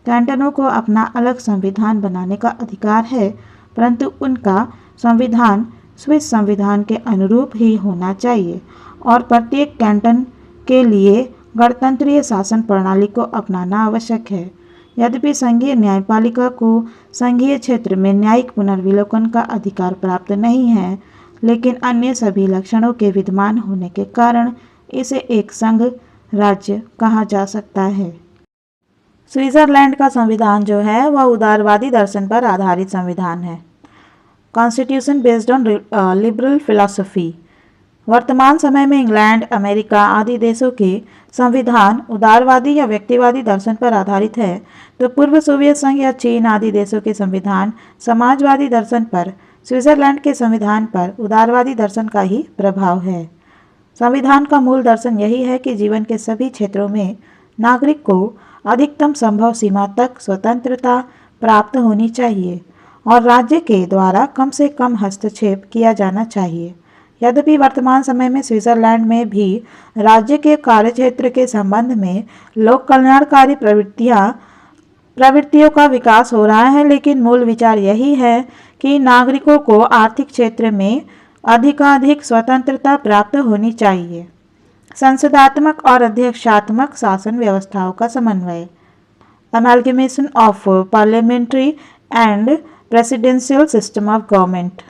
कैंटनों को अपना अलग संविधान बनाने का अधिकार है, परंतु उनका संविधान स्विस संविधान के अनुरूप ही होना चाहिए और प्रत्येक कैंटन के लिए गणतंत्रीय शासन प्रणाली को अपनाना आवश्यक है। यद्यपि संघीय न्यायपालिका को संघीय क्षेत्र में न्यायिक पुनर्विलोकन का अधिकार प्राप्त नहीं है, लेकिन अन्य सभी लक्षणों के विद्यमान होने के कारण इसे एक संघ राज्य कहा जा सकता है। स्विट्जरलैंड का संविधान जो है वह उदारवादी दर्शन पर आधारित संविधान है। Constitution based on liberal philosophy. वर्तमान समय में इंग्लैंड, अमेरिका आदि देशों के संविधान उदारवादी या व्यक्तिवादी दर्शन पर आधारित है, तो पूर्व सोवियत संघ या चीन आदि देशों के संविधान समाजवादी दर्शन पर, स्विट्जरलैंड के संविधान पर उदारवादी दर्शन का ही प्रभाव है। संविधान का मूल दर्शन यही है कि जीवन के सभी क्षेत्रों में नागरिक को अधिकतम संभव सीमा तक स्वतंत्रता प्राप्त होनी चाहिए और राज्य के द्वारा कम से कम हस्तक्षेप किया जाना चाहिए। यद्यपि वर्तमान समय में स्विट्जरलैंड में भी राज्य के कार्यक्षेत्र के संबंध में लोक कल्याणकारी प्रवृत्तियों का विकास हो रहा है, लेकिन मूल विचार यही है कि नागरिकों को आर्थिक क्षेत्र में अधिकाधिक स्वतंत्रता प्राप्त होनी चाहिए। संसदात्मक और अध्यक्षात्मक शासन व्यवस्थाओं का समन्वय। Amalgamation of parliamentary and presidential system of government.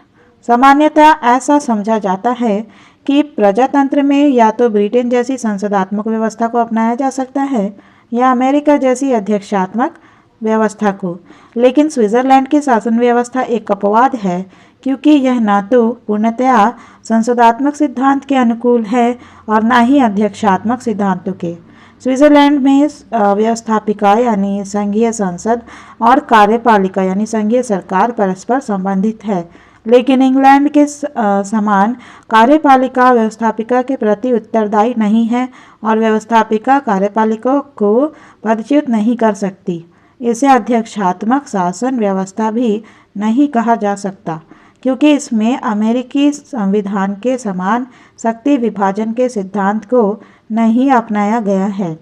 सामान्यतः ऐसा समझा जाता है कि प्रजातंत्र में या तो ब्रिटेन जैसी संसदात्मक व्यवस्था को अपनाया जा सकता है या अमेरिका जैसी अध्यक्षात्मक व्यवस्था को, लेकिन स्विट्जरलैंड की शासन व्यवस्था एक अपवाद है क्योंकि यह न तो पूर्णतया संसदात्मक सिद्धांत के अनुकूल है और न ही अध्यक्षात्मक सिद्धांतों के। स्विट्जरलैंड में व्यवस्थापिका यानी संघीय संसद और कार्यपालिका यानी संघीय सरकार परस्पर संबंधित है। लेकिन इंग्लैंड के समान कार्यपालिका व्यवस्थापिका के प्रति उत्तरदायी नहीं है और व्यवस्थापिका कार्यपालिका को पदच्युत नहीं कर सकती। इसे अध्यक्षात्मक शासन व्यवस्था भी नहीं कहा जा सकता, क्योंकि इसमें अमेरिकी संविधान के समान शक्ति विभाजन के सिद्धांत को नहीं अपनाया गया है।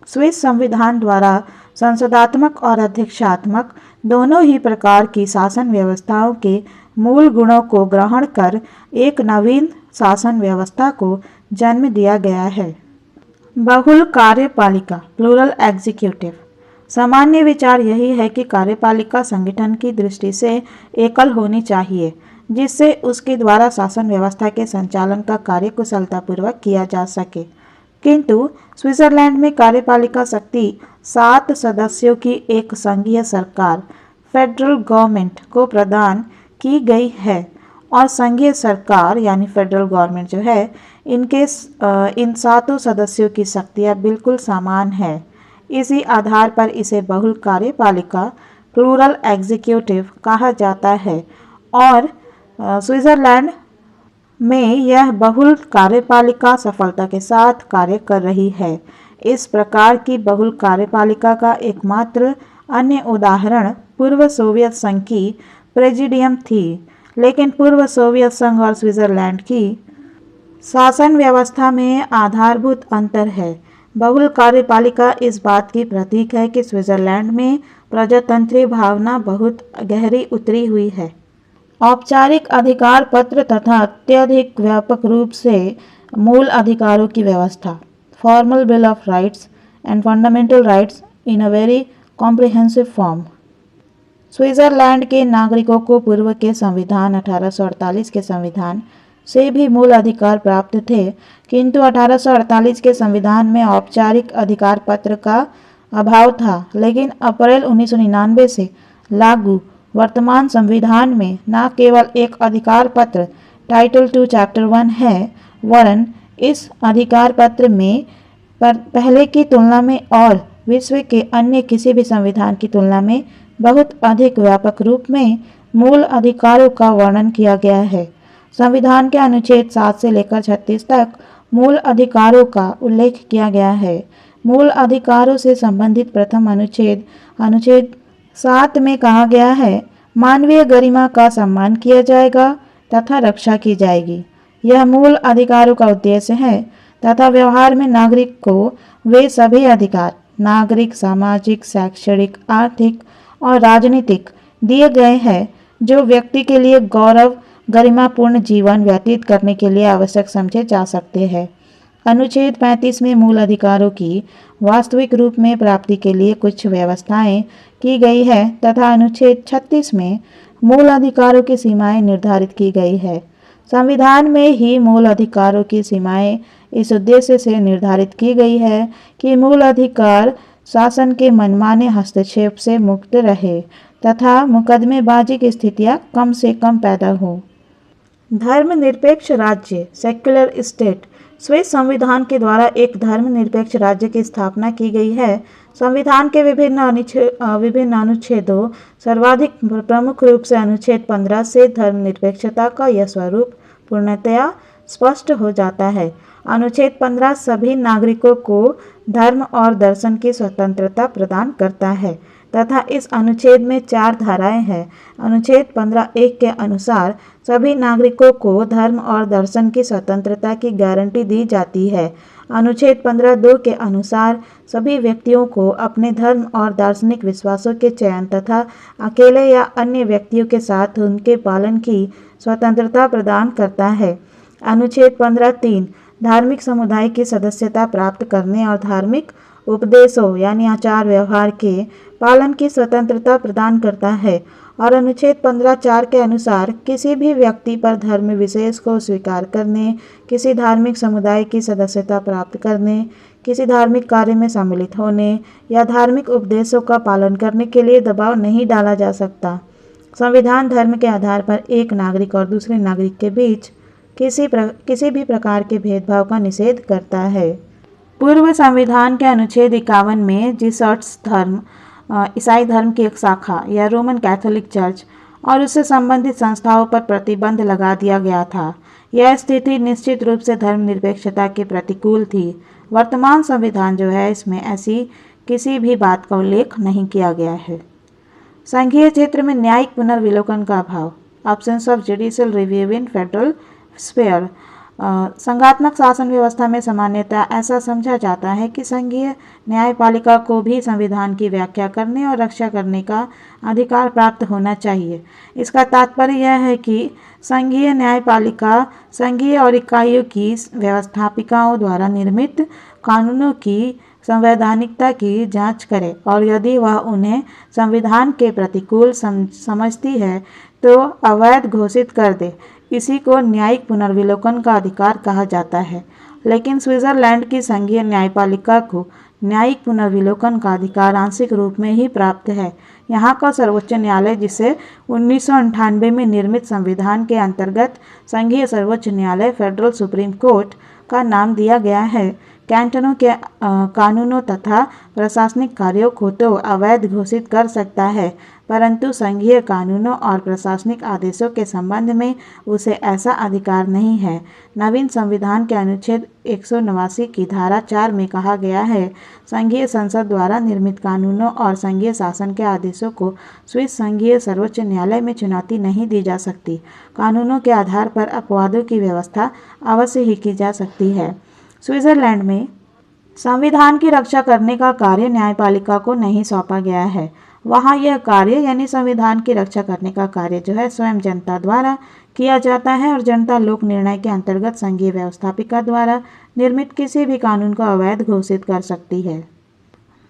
स्विस संविधान द्वारा संसदात्मक और अध्यक्षात्मक दोनों ही प्रकार की शासन व्यवस्थाओं के मूल गुणों को ग्रहण कर एक नवीन शासन व्यवस्था को जन्म दिया गया है। बहुल कार्यपालिका प्लूरल एग्जीक्यूटिव। सामान्य विचार यही है कि कार्यपालिका संगठन की दृष्टि से एकल होनी चाहिए, जिससे उसके द्वारा शासन व्यवस्था के संचालन का कार्य कुशलतापूर्वक किया जा सके। किंतु स्विट्जरलैंड में कार्यपालिका शक्ति 7 सदस्यों की एक संघीय सरकार फेडरल गवर्नमेंट को प्रदान की गई है और संघीय सरकार यानी फेडरल गवर्नमेंट जो है इन 7 सदस्यों की शक्तियाँ बिल्कुल समान है। इसी आधार पर इसे बहुल कार्यपालिका प्लूरल एग्जीक्यूटिव कहा जाता है और स्विट्जरलैंड में यह बहुल कार्यपालिका सफलता के साथ कार्य कर रही है। इस प्रकार की बहुल कार्यपालिका का एकमात्र अन्य उदाहरण पूर्व सोवियत संघ की प्रेसिडियम थी, लेकिन पूर्व सोवियत संघ और स्विट्जरलैंड की शासन व्यवस्था में आधारभूत अंतर है। बहुल कार्यपालिका इस बात की प्रतीक है कि स्विट्जरलैंड में प्रजातंत्रीय भावना बहुत गहरी उतरी हुई है। औपचारिक अधिकार पत्र तथा अत्यधिक व्यापक रूप से मूल अधिकारों की व्यवस्था formal bill of rights and fundamental rights in a very comprehensive form. Switzerland के नागरिकों को पूर्व के संविधान 1848 के संविधान से भी मूल अधिकार प्राप्त थे, किंतु 1848 के संविधान में औपचारिक अधिकार पत्र का अभाव था। लेकिन अप्रैल 1999 से लागू वर्तमान संविधान में न केवल एक अधिकार पत्र टाइटल 2 चैप्टर 1 है, वरन इस अधिकार पत्र में पहले की तुलना में और विश्व के अन्य किसी भी संविधान की तुलना में बहुत अधिक व्यापक रूप में मूल अधिकारों का वर्णन किया गया है। संविधान के अनुच्छेद 7 से लेकर 36 तक मूल अधिकारों का उल्लेख किया गया है। मूल अधिकारों से संबंधित प्रथम अनुच्छेद 7 में कहा गया है, मानवीय गरिमा का सम्मान किया जाएगा तथा रक्षा की जाएगी। यह मूल अधिकारों का उद्देश्य है तथा व्यवहार में नागरिक को वे सभी अधिकार नागरिक, सामाजिक, शैक्षणिक, आर्थिक और राजनीतिक दिए गए हैं जो व्यक्ति के लिए गौरव गरिमापूर्ण जीवन व्यतीत करने के लिए आवश्यक समझे जा सकते हैं। अनुच्छेद 35 में मूल अधिकारों की वास्तविक रूप में प्राप्ति के लिए कुछ व्यवस्थाएं की गई है तथा अनुच्छेद 36 में मूल अधिकारों की सीमाएं निर्धारित की गई है। संविधान में ही मूल अधिकारों की सीमाएं इस उद्देश्य से निर्धारित की गई है कि मूल अधिकार शासन के मनमाने हस्तक्षेप से मुक्त रहे तथा मुकदमेबाजी की स्थितियां कम से कम पैदा हो। धर्मनिरपेक्ष राज्य सेक्युलर स्टेट। स्विस संविधान के द्वारा एक धर्मनिरपेक्ष राज्य की स्थापना की गई है। संविधान के विभिन्न अनुच्छेदों सर्वाधिक प्रमुख रूप से अनुच्छेद 15 से धर्मनिरपेक्षता का यह स्वरूप पूर्णतया स्पष्ट हो जाता है। अनुच्छेद 15 सभी नागरिकों को धर्म और दर्शन की स्वतंत्रता प्रदान करता है तथा इस अनुच्छेद में 4 धाराएं हैं। अनुच्छेद 15(1) के अनुसार सभी नागरिकों को धर्म और दर्शन की स्वतंत्रता की गारंटी दी जाती है। अनुच्छेद 15(2) के अनुसार सभी व्यक्तियों को अपने धर्म और दार्शनिक विश्वासों के चयन तथा अकेले या अन्य व्यक्तियों के साथ उनके पालन की स्वतंत्रता प्रदान करता है। अनुच्छेद 15(3) धार्मिक समुदाय की सदस्यता प्राप्त करने और धार्मिक उपदेशों यानी आचार व्यवहार के पालन की स्वतंत्रता प्रदान करता है और अनुच्छेद 15(4) के अनुसार किसी भी व्यक्ति पर धर्म विशेष को स्वीकार करने, किसी धार्मिक समुदाय की सदस्यता प्राप्त करने, किसी धार्मिक कार्य में सम्मिलित होने या धार्मिक उपदेशों का पालन करने के लिए दबाव नहीं डाला जा सकता। संविधान धर्म के आधार पर एक नागरिक और दूसरे नागरिक के बीच किसी भी प्रकार के भेदभाव का निषेध करता है। पूर्व संविधान के अनुच्छेद 51 में जीसस धर्म ईसाई धर्म की एक शाखा या रोमन कैथोलिक चर्च और उससे संबंधित संस्थाओं पर प्रतिबंध लगा दिया गया था। यह स्थिति निश्चित रूप से धर्मनिरपेक्षता के प्रतिकूल थी। वर्तमान संविधान जो है इसमें ऐसी किसी भी बात का उल्लेख नहीं किया गया है। संघीय क्षेत्र में न्यायिक पुनर्विलोकन का अभाव। Options of judicial review in federal sphere. संघात्मक शासन व्यवस्था में सामान्यतः ऐसा समझा जाता है कि संघीय न्यायपालिका को भी संविधान की व्याख्या करने और रक्षा करने का अधिकार प्राप्त होना चाहिए। इसका तात्पर्य यह है कि संघीय न्यायपालिका संघीय और इकाइयों की व्यवस्थापिकाओं द्वारा निर्मित कानूनों की संवैधानिकता की जांच करे और यदि वह उन्हें संविधान के प्रतिकूल समझती है तो अवैध घोषित कर दे। इसी को न्यायिक पुनर्विलोकन का अधिकार कहा जाता है। लेकिन स्विट्जरलैंड की संघीय न्यायपालिका को न्यायिक पुनर्विलोकन का अधिकार आंशिक रूप में ही प्राप्त है। यहाँ का सर्वोच्च न्यायालय, जिसे 1998 में निर्मित संविधान के अंतर्गत संघीय सर्वोच्च न्यायालय फेडरल सुप्रीम कोर्ट का नाम दिया गया है, कैंटनों के कानूनों तथा प्रशासनिक कार्यों को तो अवैध घोषित कर सकता है, परंतु संघीय कानूनों और प्रशासनिक आदेशों के संबंध में उसे ऐसा अधिकार नहीं है। नवीन संविधान के अनुच्छेद 189 की धारा 4 में कहा गया है, संघीय संसद द्वारा निर्मित कानूनों और संघीय शासन के आदेशों को स्विस संघीय सर्वोच्च न्यायालय में चुनौती नहीं दी जा सकती। कानूनों के आधार पर अपवादों की व्यवस्था अवश्य ही की जा सकती है। स्विट्जरलैंड में संविधान की रक्षा करने का कार्य न्यायपालिका को नहीं सौंपा गया है। वहाँ यह कार्य यानी संविधान की रक्षा करने का कार्य जो है स्वयं जनता द्वारा किया जाता है और जनता लोक निर्णय के अंतर्गत संघीय व्यवस्थापिका द्वारा निर्मित किसी भी कानून को अवैध घोषित कर सकती है।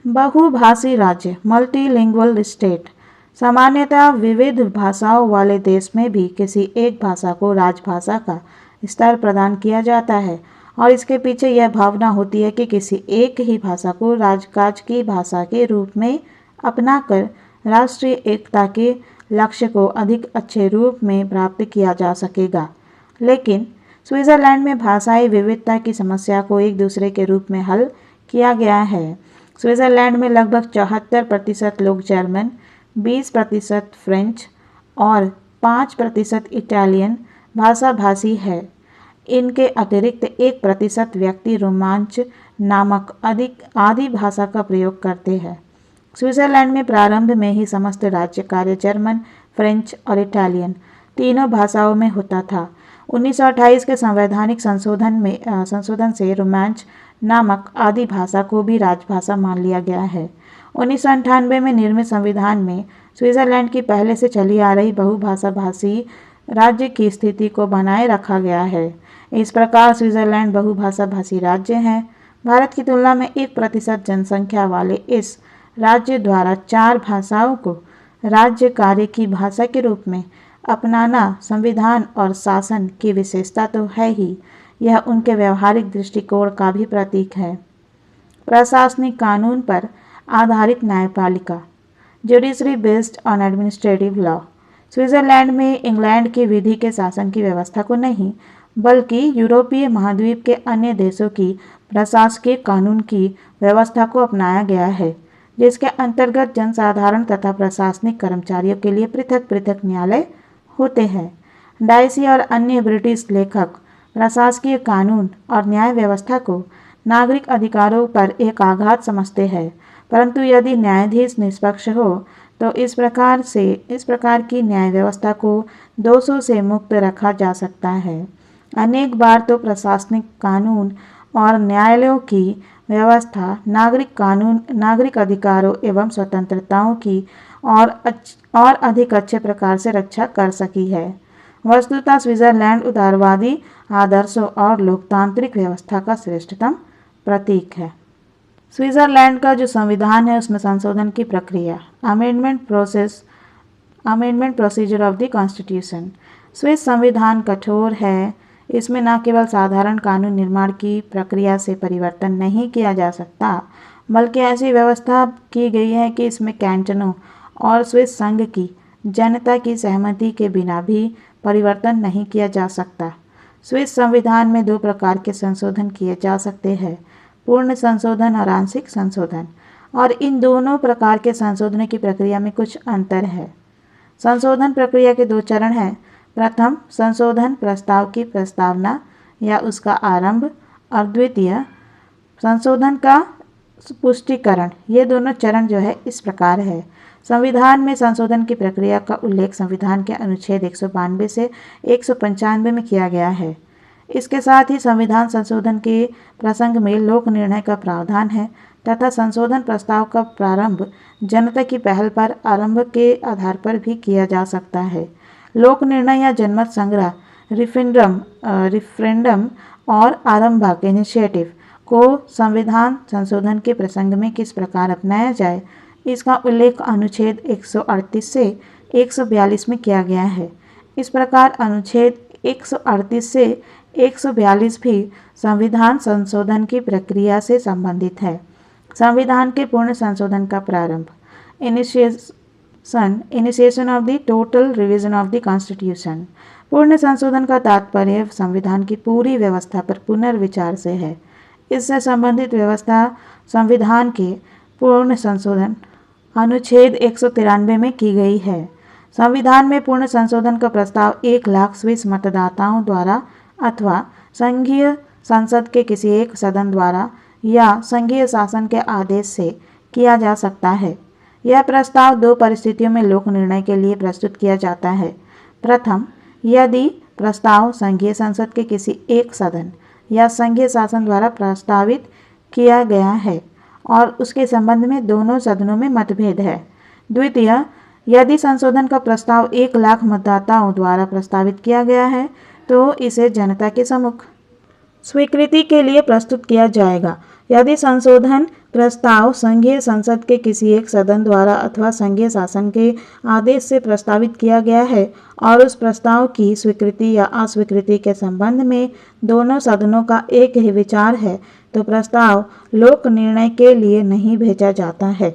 बहुभाषी राज्य, मल्टीलिंगुअल स्टेट। सामान्यतः विविध भाषाओं वाले देश में भी किसी एक भाषा को राजभाषा का स्तर प्रदान किया जाता है और इसके पीछे यह भावना होती है कि किसी एक ही भाषा को राजकाज की भाषा के रूप में अपनाकर राष्ट्रीय एकता के लक्ष्य को अधिक अच्छे रूप में प्राप्त किया जा सकेगा। लेकिन स्विट्जरलैंड में भाषाई विविधता की समस्या को एक दूसरे के रूप में हल किया गया है। स्विट्जरलैंड में लगभग 74% लोग जर्मन, 20% फ्रेंच और 5% इटालियन भाषाभाषी है। इनके अतिरिक्त 1% व्यक्ति रोमांच नामक आदि भाषा का प्रयोग करते हैं। स्विट्जरलैंड में प्रारंभ में ही समस्त राज्य कार्य जर्मन, फ्रेंच और इटालियन तीनों भाषाओं में होता था। 1928 के संवैधानिक संशोधन से रोमांच नामक आदि भाषा को भी राजभाषा मान लिया गया है। 1998 में निर्मित संविधान में स्विट्जरलैंड की पहले से चली आ रही बहुभाषा भाषी राज्य की स्थिति को बनाए रखा गया है। इस प्रकार स्विट्जरलैंड बहुभाषा भाषी राज्य है। भारत की तुलना में 1% जनसंख्या वाले इस राज्य द्वारा 4 भाषाओं को राज्य कार्य की भाषा के रूप में अपनाना संविधान और शासन की विशेषता तो है ही, यह उनके व्यवहारिक दृष्टिकोण का भी प्रतीक है। प्रशासनिक कानून पर आधारित न्यायपालिका, judiciary based on administrative law. Switzerland में इंग्लैंड की विधि के शासन की व्यवस्था को नहीं, बल्कि यूरोपीय महाद्वीप के अन्य देशों की प्रशासकीय कानून की व्यवस्था को अपनाया गया है, जिसके अंतर्गत जनसाधारण तथा प्रशासनिक कर्मचारियों के लिए पृथक पृथक न्यायालय होते हैं। डाइसी और अन्य ब्रिटिश लेखक प्रशासकीय कानून और न्याय व्यवस्था को नागरिक अधिकारों पर एक आघात समझते हैं, परंतु यदि न्यायाधीश निष्पक्ष हो तो इस प्रकार की न्याय व्यवस्था को दोषों से मुक्त रखा जा सकता है। अनेक बार तो प्रशासनिक कानून और न्यायालयों की व्यवस्था नागरिक अधिकारों एवं स्वतंत्रताओं की और अधिक अच्छे प्रकार से रक्षा कर सकी है। वस्तुतः स्विट्जरलैंड उदारवादी आदर्शों और लोकतांत्रिक व्यवस्था का श्रेष्ठतम प्रतीक है। स्विट्जरलैंड का जो संविधान है उसमें संशोधन की प्रक्रिया, amendment procedure of the constitution. Swiss संविधान कठोर है। इसमें न केवल साधारण कानून निर्माण की प्रक्रिया से परिवर्तन नहीं किया जा सकता, बल्कि ऐसी व्यवस्था की गई है कि इसमें कैंटनों और स्विस संघ की जनता की सहमति के बिना भी परिवर्तन नहीं किया जा सकता। स्विस संविधान में 2 प्रकार के संशोधन किए जा सकते हैं, पूर्ण संशोधन और आंशिक संशोधन, और इन दोनों प्रकार के संशोधन की प्रक्रिया में कुछ अंतर है। संशोधन प्रक्रिया के 2 चरण हैं। प्रथम, संशोधन प्रस्ताव की प्रस्तावना या उसका आरंभ, और द्वितीय, संशोधन का पुष्टिकरण। ये दोनों चरण जो है इस प्रकार है। संविधान में संशोधन की प्रक्रिया का उल्लेख संविधान के अनुच्छेद 192 से 195 में किया गया है। इसके साथ ही संविधान संशोधन के प्रसंग में लोक निर्णय का प्रावधान है तथा संशोधन प्रस्ताव का प्रारंभ जनता की पहल पर आरंभ के आधार पर भी किया जा सकता है। लोक निर्णय या जनमत संग्रह, रिफरेंडम और आरंभक इनिशिएटिव को संविधान संशोधन के प्रसंग में किस प्रकार अपनाया जाए, इसका उल्लेख अनुच्छेद 138 से 142 में किया गया है। इस प्रकार अनुच्छेद 138 से 142 भी संविधान संशोधन की प्रक्रिया से संबंधित है। संविधान के पूर्ण संशोधन का प्रारंभ, initiation of the total revision of the constitution. पूर्ण संशोधन का तात्पर्य संविधान की पूरी व्यवस्था पर पुनर्विचार से है। इससे संबंधित व्यवस्था संविधान के पूर्ण संशोधन अनुच्छेद 193 में की गई है। संविधान में पूर्ण संशोधन का प्रस्ताव 1 लाख स्विस मतदाताओं द्वारा अथवा संघीय संसद के किसी एक सदन द्वारा या संघीय शासन के आदेश से किया जा सकता है। यह प्रस्ताव 2 परिस्थितियों में लोक निर्णय के लिए प्रस्तुत किया जाता है। प्रथम, यदि प्रस्ताव संघीय संसद के किसी एक सदन या संघीय शासन द्वारा प्रस्तावित किया गया है और उसके संबंध में दोनों सदनों में मतभेद है। द्वितीय, यदि संशोधन का प्रस्ताव 1 लाख मतदाताओं द्वारा प्रस्तावित किया गया है तो इसे जनता के सम्मुख स्वीकृति के लिए प्रस्तुत किया जाएगा। यदि संशोधन प्रस्ताव संघीय संसद के किसी एक सदन द्वारा अथवा संघीय शासन के आदेश से प्रस्तावित किया गया है और उस प्रस्ताव की स्वीकृति या अस्वीकृति के संबंध में दोनों सदनों का एक ही विचार है तो प्रस्ताव लोक निर्णय के लिए नहीं भेजा जाता है।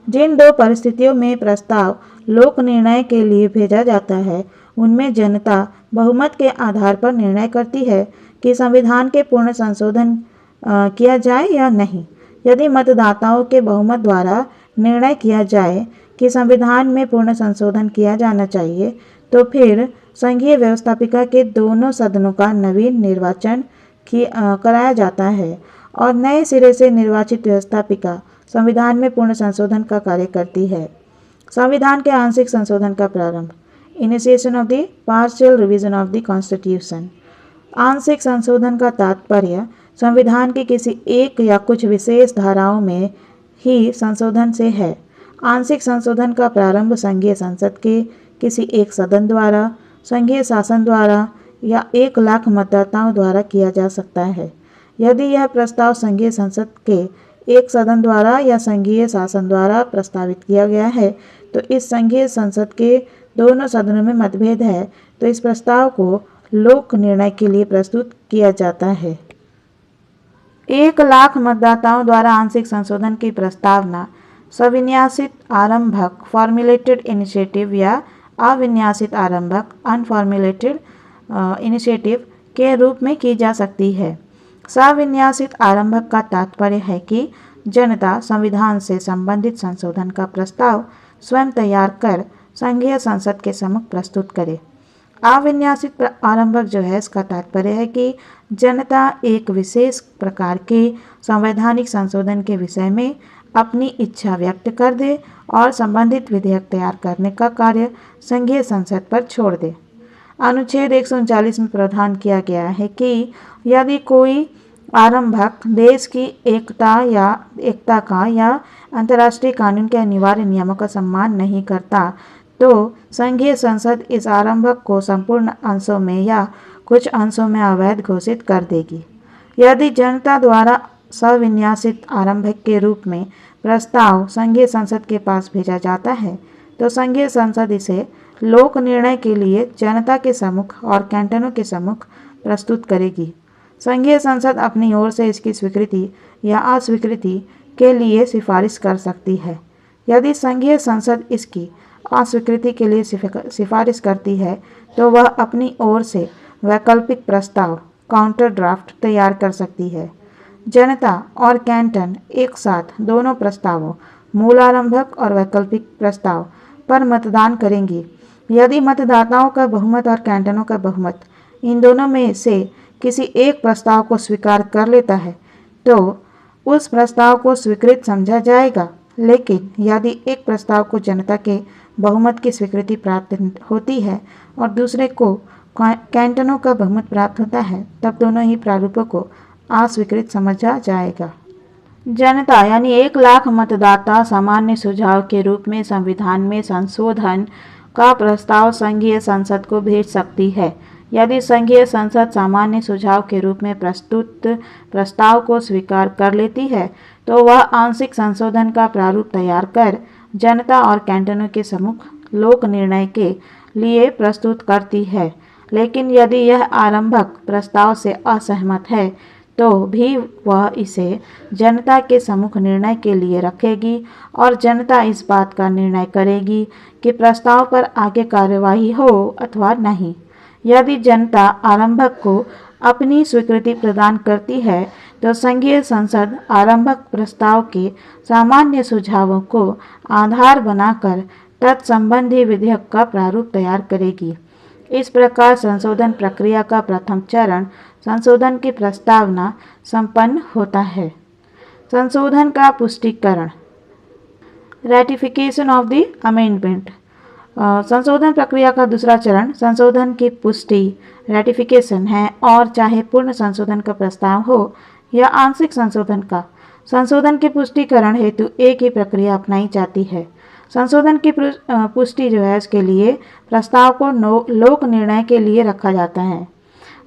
जिन 2 परिस्थितियों में प्रस्ताव लोक निर्णय के लिए भेजा जाता है उनमें जनता बहुमत के आधार पर निर्णय करती है कि संविधान के पूर्ण संशोधन किया जाए या नहीं। यदि मतदाताओं के बहुमत द्वारा निर्णय किया जाए कि संविधान में पूर्ण संशोधन किया जाना चाहिए तो फिर संघीय व्यवस्थापिका के दोनों सदनों का नवीन निर्वाचन कराया जाता है और नए सिरे से निर्वाचित व्यवस्थापिका संविधान में पूर्ण संशोधन का कार्य करती है। संविधान के आंशिक संशोधन का प्रारंभ, initiation of the partial revision of the constitution. आंशिक संशोधन का तात्पर्य संविधान की किसी एक या कुछ विशेष धाराओं में ही संशोधन से है। आंशिक संशोधन का प्रारंभ संघीय संसद के किसी एक सदन द्वारा, संघीय शासन द्वारा या 1 लाख मतदाताओं द्वारा किया जा सकता है। यदि यह प्रस्ताव संघीय संसद के एक सदन द्वारा या संघीय शासन द्वारा प्रस्तावित किया गया है तो इस संघीय संसद के दोनों सदनों में मतभेद है तो इस प्रस्ताव को लोक निर्णय के लिए प्रस्तुत किया जाता है। 1 लाख मतदाताओं द्वारा आंशिक संशोधन की प्रस्तावना सविन्यासित आरंभक फॉर्मुलेटेड इनिशिएटिव या अविन्यासित आरंभक अनफॉर्मुलेटेड इनिशिएटिव के रूप में की जा सकती है। सविन्यासित आरंभक का तात्पर्य है कि जनता संविधान से संबंधित संशोधन का प्रस्ताव स्वयं तैयार कर संघीय संसद के सम्मुख प्रस्तुत करे। अविन्यासित आरंभक जो है इसका तात्पर्य है कि जनता एक विशेष प्रकार के संवैधानिक संशोधन के विषय में अपनी इच्छा व्यक्त कर दे और संबंधित विधेयक तैयार करने का कार्य संघीय संसद पर छोड़ दे। अनुच्छेद 139 में प्रावधान किया गया है कि यदि कोई आरंभक देश की एकता का या अंतर्राष्ट्रीय कानून के अनिवार्य नियमों का सम्मान नहीं करता तो संघीय संसद इस आरंभक को संपूर्ण अंशों में या कुछ अंशों में अवैध घोषित कर देगी। यदि जनता द्वारा सविन्यासित आरंभक के रूप में प्रस्ताव संघीय संसद के पास भेजा जाता है तो संघीय संसद इसे लोक निर्णय के लिए जनता के सम्मुख और कैंटनों के सम्मुख प्रस्तुत करेगी। संघीय संसद अपनी ओर से इसकी स्वीकृति या अस्वीकृति के लिए सिफारिश कर सकती है। यदि संघीय संसद इसकी अस्वीकृति के लिए सिफारिश करती है तो वह अपनी ओर से वैकल्पिक प्रस्ताव काउंटर ड्राफ्ट तैयार कर सकती है। जनता और कैंटन एक साथ दोनों प्रस्तावों मूल आरंभक और वैकल्पिक प्रस्ताव पर मतदान करेंगी यदि मतदाताओं का बहुमत और कैंटनों का बहुमत इन दोनों में से किसी एक प्रस्ताव को स्वीकार कर लेता है तो उस प्रस्ताव को स्वीकृत समझा जाएगा। लेकिन यदि एक प्रस्ताव को जनता के बहुमत की स्वीकृति प्राप्त होती है और दूसरे को कैंटनों का बहुमत प्राप्त होता है, तब दोनों ही प्रारूपों को अस्वीकृत समझा जाएगा। जनता यानी 1 लाख मतदाता सामान्य सुझाव के रूप में संविधान में संशोधन का प्रस्ताव संघीय संसद को भेज सकती है। यदि संघीय संसद सामान्य सुझाव के रूप में प्रस्तुत प्रस्ताव को स्वीकार कर लेती है तो वह आंशिक संशोधन का प्रारूप तैयार कर जनता और कैंटनों के सम्मुख लोक निर्णय के लिए प्रस्तुत करती है। लेकिन यदि यह आरंभक प्रस्ताव से असहमत है तो भी वह इसे जनता के सम्मुख निर्णय के लिए रखेगी और जनता इस बात का निर्णय करेगी कि प्रस्ताव पर आगे कार्यवाही हो अथवा नहीं। यदि जनता आरंभक को अपनी स्वीकृति प्रदान करती है तो संघीय संसद आरंभक प्रस्ताव के सामान्य सुझावों को आधार बनाकर तत्संबंधी विधेयक का प्रारूप तैयार करेगी। इस प्रकार संशोधन प्रक्रिया का प्रथम चरण संशोधन की प्रस्तावना संपन्न होता है। संशोधन का पुष्टिकरण, रैटिफिकेशन ऑफ द अमेंडमेंट। संशोधन प्रक्रिया का दूसरा चरण संशोधन की पुष्टि रैटिफिकेशन है और चाहे पूर्ण संशोधन का प्रस्ताव हो या आंशिक संशोधन का, संशोधन के पुष्टिकरण हेतु एक ही प्रक्रिया अपनाई जाती है। संशोधन की पुष्टि जो है इसके लिए प्रस्ताव को लोक निर्णय के लिए रखा जाता है।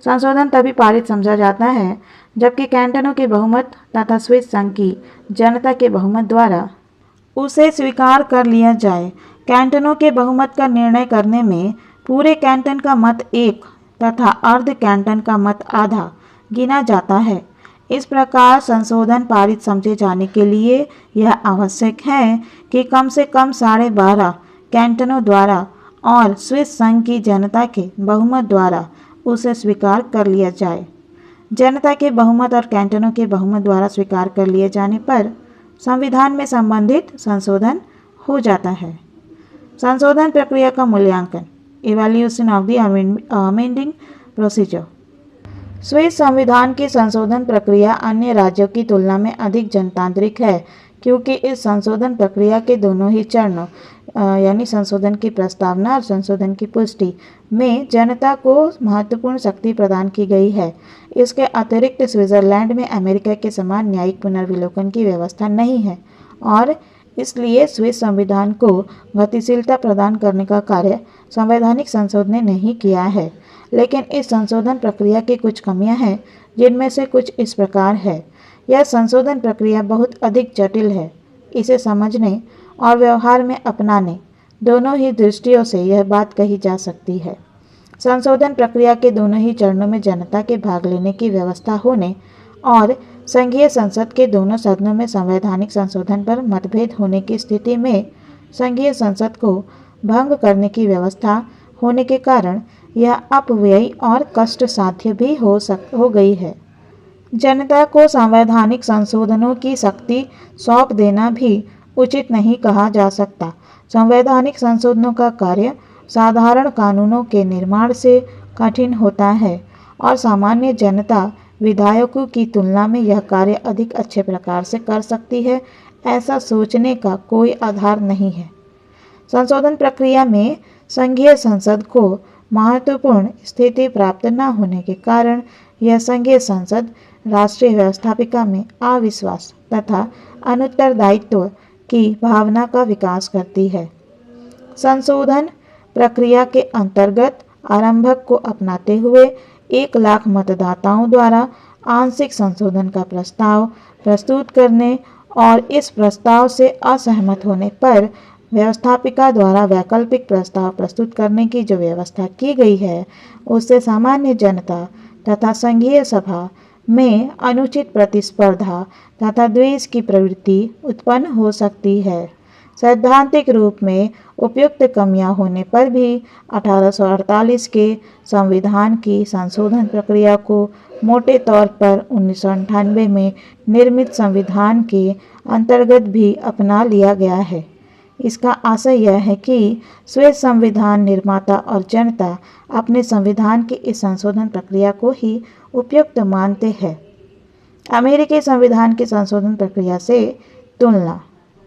संशोधन तभी पारित समझा जाता है जबकि कैंटनों के बहुमत तथा स्विस संघ की जनता के बहुमत द्वारा उसे स्वीकार कर लिया जाए। कैंटनों के बहुमत का निर्णय करने में पूरे कैंटन का मत 1 तथा अर्ध कैंटन का मत आधा गिना जाता है। इस प्रकार संशोधन पारित समझे जाने के लिए यह आवश्यक है कि कम से कम 12.5 कैंटनों द्वारा और स्विस संघ की जनता के बहुमत द्वारा उसे स्वीकार कर लिया जाए। जनता के बहुमत और कैंटनों के बहुमत द्वारा स्वीकार कर लिए जाने पर संविधान में संबंधित संशोधन हो जाता है। संशोधन प्रक्रिया का मूल्यांकन, evaluation of the amending procedure. Swiss संविधान की संशोधन प्रक्रिया अन्य राज्यों की तुलना में अधिक जनतांत्रिक है क्योंकि इस संशोधन प्रक्रिया के दोनों ही चरणों यानी संशोधन की प्रस्तावना और संशोधन की पुष्टि में जनता को महत्वपूर्ण शक्ति प्रदान की गई है। इसके अतिरिक्त स्विट्जरलैंड में अमेरिका के समान न्यायिक पुनर्विलोकन की व्यवस्था नहीं है और इसलिए स्विस संविधान को गतिशीलता प्रदान करने का कार्य संवैधानिक संसद ने नहीं किया है। लेकिन इस संशोधन प्रक्रिया की कुछ कमियां हैं जिनमें से कुछ इस प्रकार है। यह संशोधन प्रक्रिया बहुत अधिक जटिल है। इसे समझने और व्यवहार में अपनाने दोनों ही दृष्टियों से यह बात कही जा सकती है। संशोधन प्रक्रिया के दोनों ही चरणों में जनता के भाग लेने की व्यवस्था होने और संघीय संसद के दोनों सदनों में संवैधानिक संशोधन पर मतभेद होने की स्थिति में संघीय संसद को भंग करने की व्यवस्था होने के कारण यह अपव्ययी और कष्ट साध्य भी हो गई है। जनता को संवैधानिक संशोधनों की शक्ति सौंप देना भी उचित नहीं कहा जा सकता। संवैधानिक संशोधनों का कार्य साधारण कानूनों के निर्माण से कठिन होता है और सामान्य जनता विधायकों की तुलना में यह कार्य अधिक अच्छे प्रकार से कर सकती है, ऐसा सोचने का कोई आधार नहीं है। संशोधन प्रक्रिया में संघीय संसद को महत्वपूर्ण स्थिति प्राप्त न होने के कारण यह संघीय संसद राष्ट्रीय व्यवस्थापिका में अविश्वास तथा अनुत्तरदायित्व की भावना का विकास करती है। संशोधन प्रक्रिया के अंतर्गत आरंभक को अपनाते हुए 1 लाख मतदाताओं द्वारा आंशिक संशोधन का प्रस्ताव प्रस्तुत करने और इस प्रस्ताव से असहमत होने पर व्यवस्थापिका द्वारा वैकल्पिक प्रस्ताव प्रस्तुत करने की जो व्यवस्था की गई है, उससे सामान्य जनता तथा संघीय सभा में अनुचित प्रतिस्पर्धा तथा द्वेष की प्रवृत्ति उत्पन्न हो सकती है। सैद्धांतिक रूप में उपयुक्त कमियां होने पर भी 1848 के संविधान की संशोधन प्रक्रिया को मोटे तौर पर 1998 में निर्मित संविधान के अंतर्गत भी अपना लिया गया है। इसका आशय यह है कि स्विस संविधान निर्माता और जनता अपने संविधान की इस संशोधन प्रक्रिया को ही उपयुक्त मानते हैं। अमेरिकी संविधान की संशोधन प्रक्रिया से तुलना,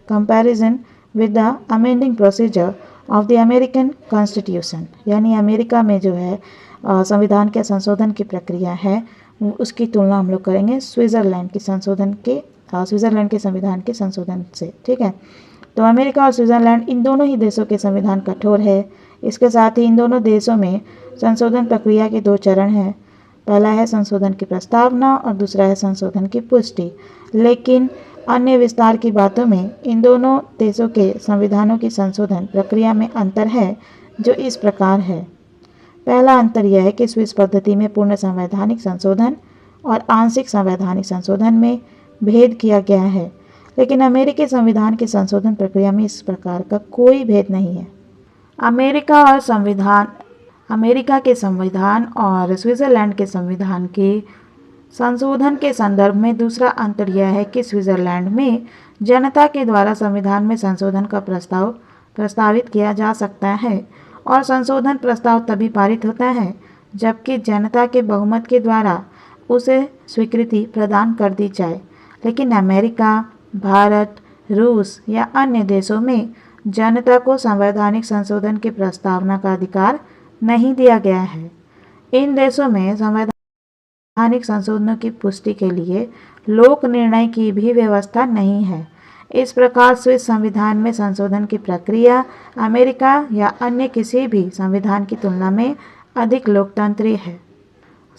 comparison with the amending procedure of the American constitution, यानी अमेरिका में जो है संविधान के संशोधन की प्रक्रिया है उसकी तुलना हम लोग करेंगे स्विट्ज़रलैंड के संविधान के संशोधन से। ठीक है, तो अमेरिका और स्विट्ज़रलैंड इन दोनों ही देशों के संविधान कठोर है। इसके साथ ही इन दोनों देशों में संशोधन प्रक्रिया के 2 चरण हैं। पहला है संशोधन की प्रस्तावना और दूसरा है संशोधन की पुष्टि। लेकिन अन्य विस्तार की बातों में इन दोनों देशों के संविधानों की संशोधन प्रक्रिया में अंतर है, जो इस प्रकार है। पहला अंतर यह है कि स्विस पद्धति में पूर्ण संवैधानिक संशोधन और आंशिक संवैधानिक संशोधन में भेद किया गया है, लेकिन अमेरिकी संविधान की संशोधन प्रक्रिया में इस प्रकार का कोई भेद नहीं है। अमेरिका के संविधान और स्विट्ज़रलैंड के संविधान के संशोधन के संदर्भ में दूसरा अंतर यह है कि स्विट्ज़रलैंड में जनता के द्वारा संविधान में संशोधन का प्रस्तावित किया जा सकता है और संशोधन प्रस्ताव तभी पारित होता है जबकि जनता के बहुमत के द्वारा उसे स्वीकृति प्रदान कर दी जाए। लेकिन अमेरिका, भारत, रूस या अन्य देशों में जनता को संवैधानिक संशोधन की प्रस्तावना का अधिकार नहीं दिया गया है। इन देशों में संवैधानिक संशोधनों की पुष्टि के लिए लोक निर्णय की भी व्यवस्था नहीं है। इस प्रकार स्विस संविधान में संशोधन की प्रक्रिया अमेरिका या अन्य किसी भी संविधान की तुलना में अधिक लोकतंत्री है।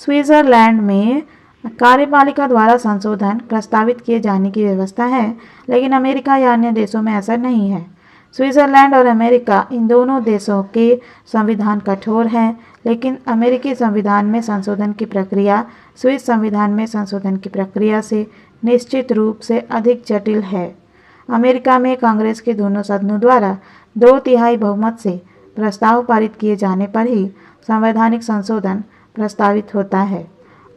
स्विट्ज़रलैंड में कार्यपालिका द्वारा संशोधन प्रस्तावित किए जाने की व्यवस्था है, लेकिन अमेरिका या अन्य देशों में ऐसा नहीं है। स्विट्ज़रलैंड और अमेरिका इन दोनों देशों के संविधान कठोर हैं, लेकिन अमेरिकी संविधान में संशोधन की प्रक्रिया स्विस संविधान में संशोधन की प्रक्रिया से निश्चित रूप से अधिक जटिल है। अमेरिका में कांग्रेस के दोनों सदनों द्वारा 2/3 बहुमत से प्रस्ताव पारित किए जाने पर ही संवैधानिक संशोधन प्रस्तावित होता है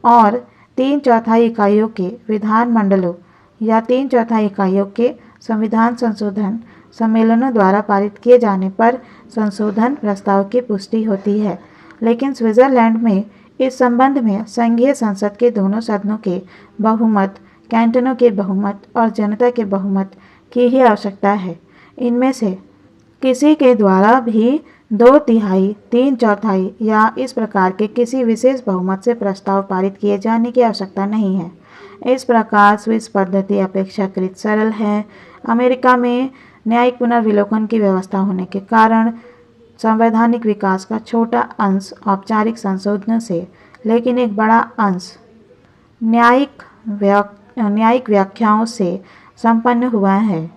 और 3/4 इकाइयों के विधानमंडलों या 3/4 इकाइयों के संविधान संशोधन सम्मेलनों द्वारा पारित किए जाने पर संशोधन प्रस्ताव की पुष्टि होती है। लेकिन स्विट्ज़रलैंड में इस संबंध में संघीय संसद के दोनों सदनों के बहुमत, कैंटनों के बहुमत और जनता के बहुमत की ही आवश्यकता है। इनमें से किसी के द्वारा भी 2/3, 3/4 या इस प्रकार के किसी विशेष बहुमत से प्रस्ताव पारित किए जाने की आवश्यकता नहीं है। इस प्रकार स्विस पद्धति अपेक्षाकृत सरल है। अमेरिका में न्यायिक पुनर्विलोकन की व्यवस्था होने के कारण संवैधानिक विकास का छोटा अंश औपचारिक संशोधनों से, लेकिन एक बड़ा अंश न्यायिक व्याख्याओं से संपन्न हुआ है।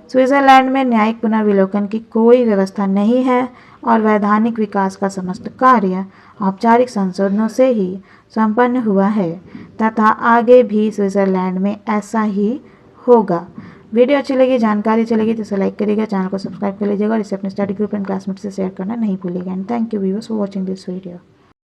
स्विट्ज़रलैंड में न्यायिक पुनर्विलोकन की कोई व्यवस्था नहीं है और वैधानिक विकास का समस्त कार्य औपचारिक संशोधनों से ही संपन्न हुआ है तथा आगे भी स्विट्ज़रलैंड में ऐसा ही होगा। वीडियो अच्छी लगी, जानकारी अच्छी लगी तो इसे लाइक करिएगा, चैनल को सब्सक्राइब कर लीजिएगा और इसे अपने स्टडी ग्रुप एंड क्लासमेट से शेयर करना नहीं भूलिएगा। And thank you viewers for watching this video.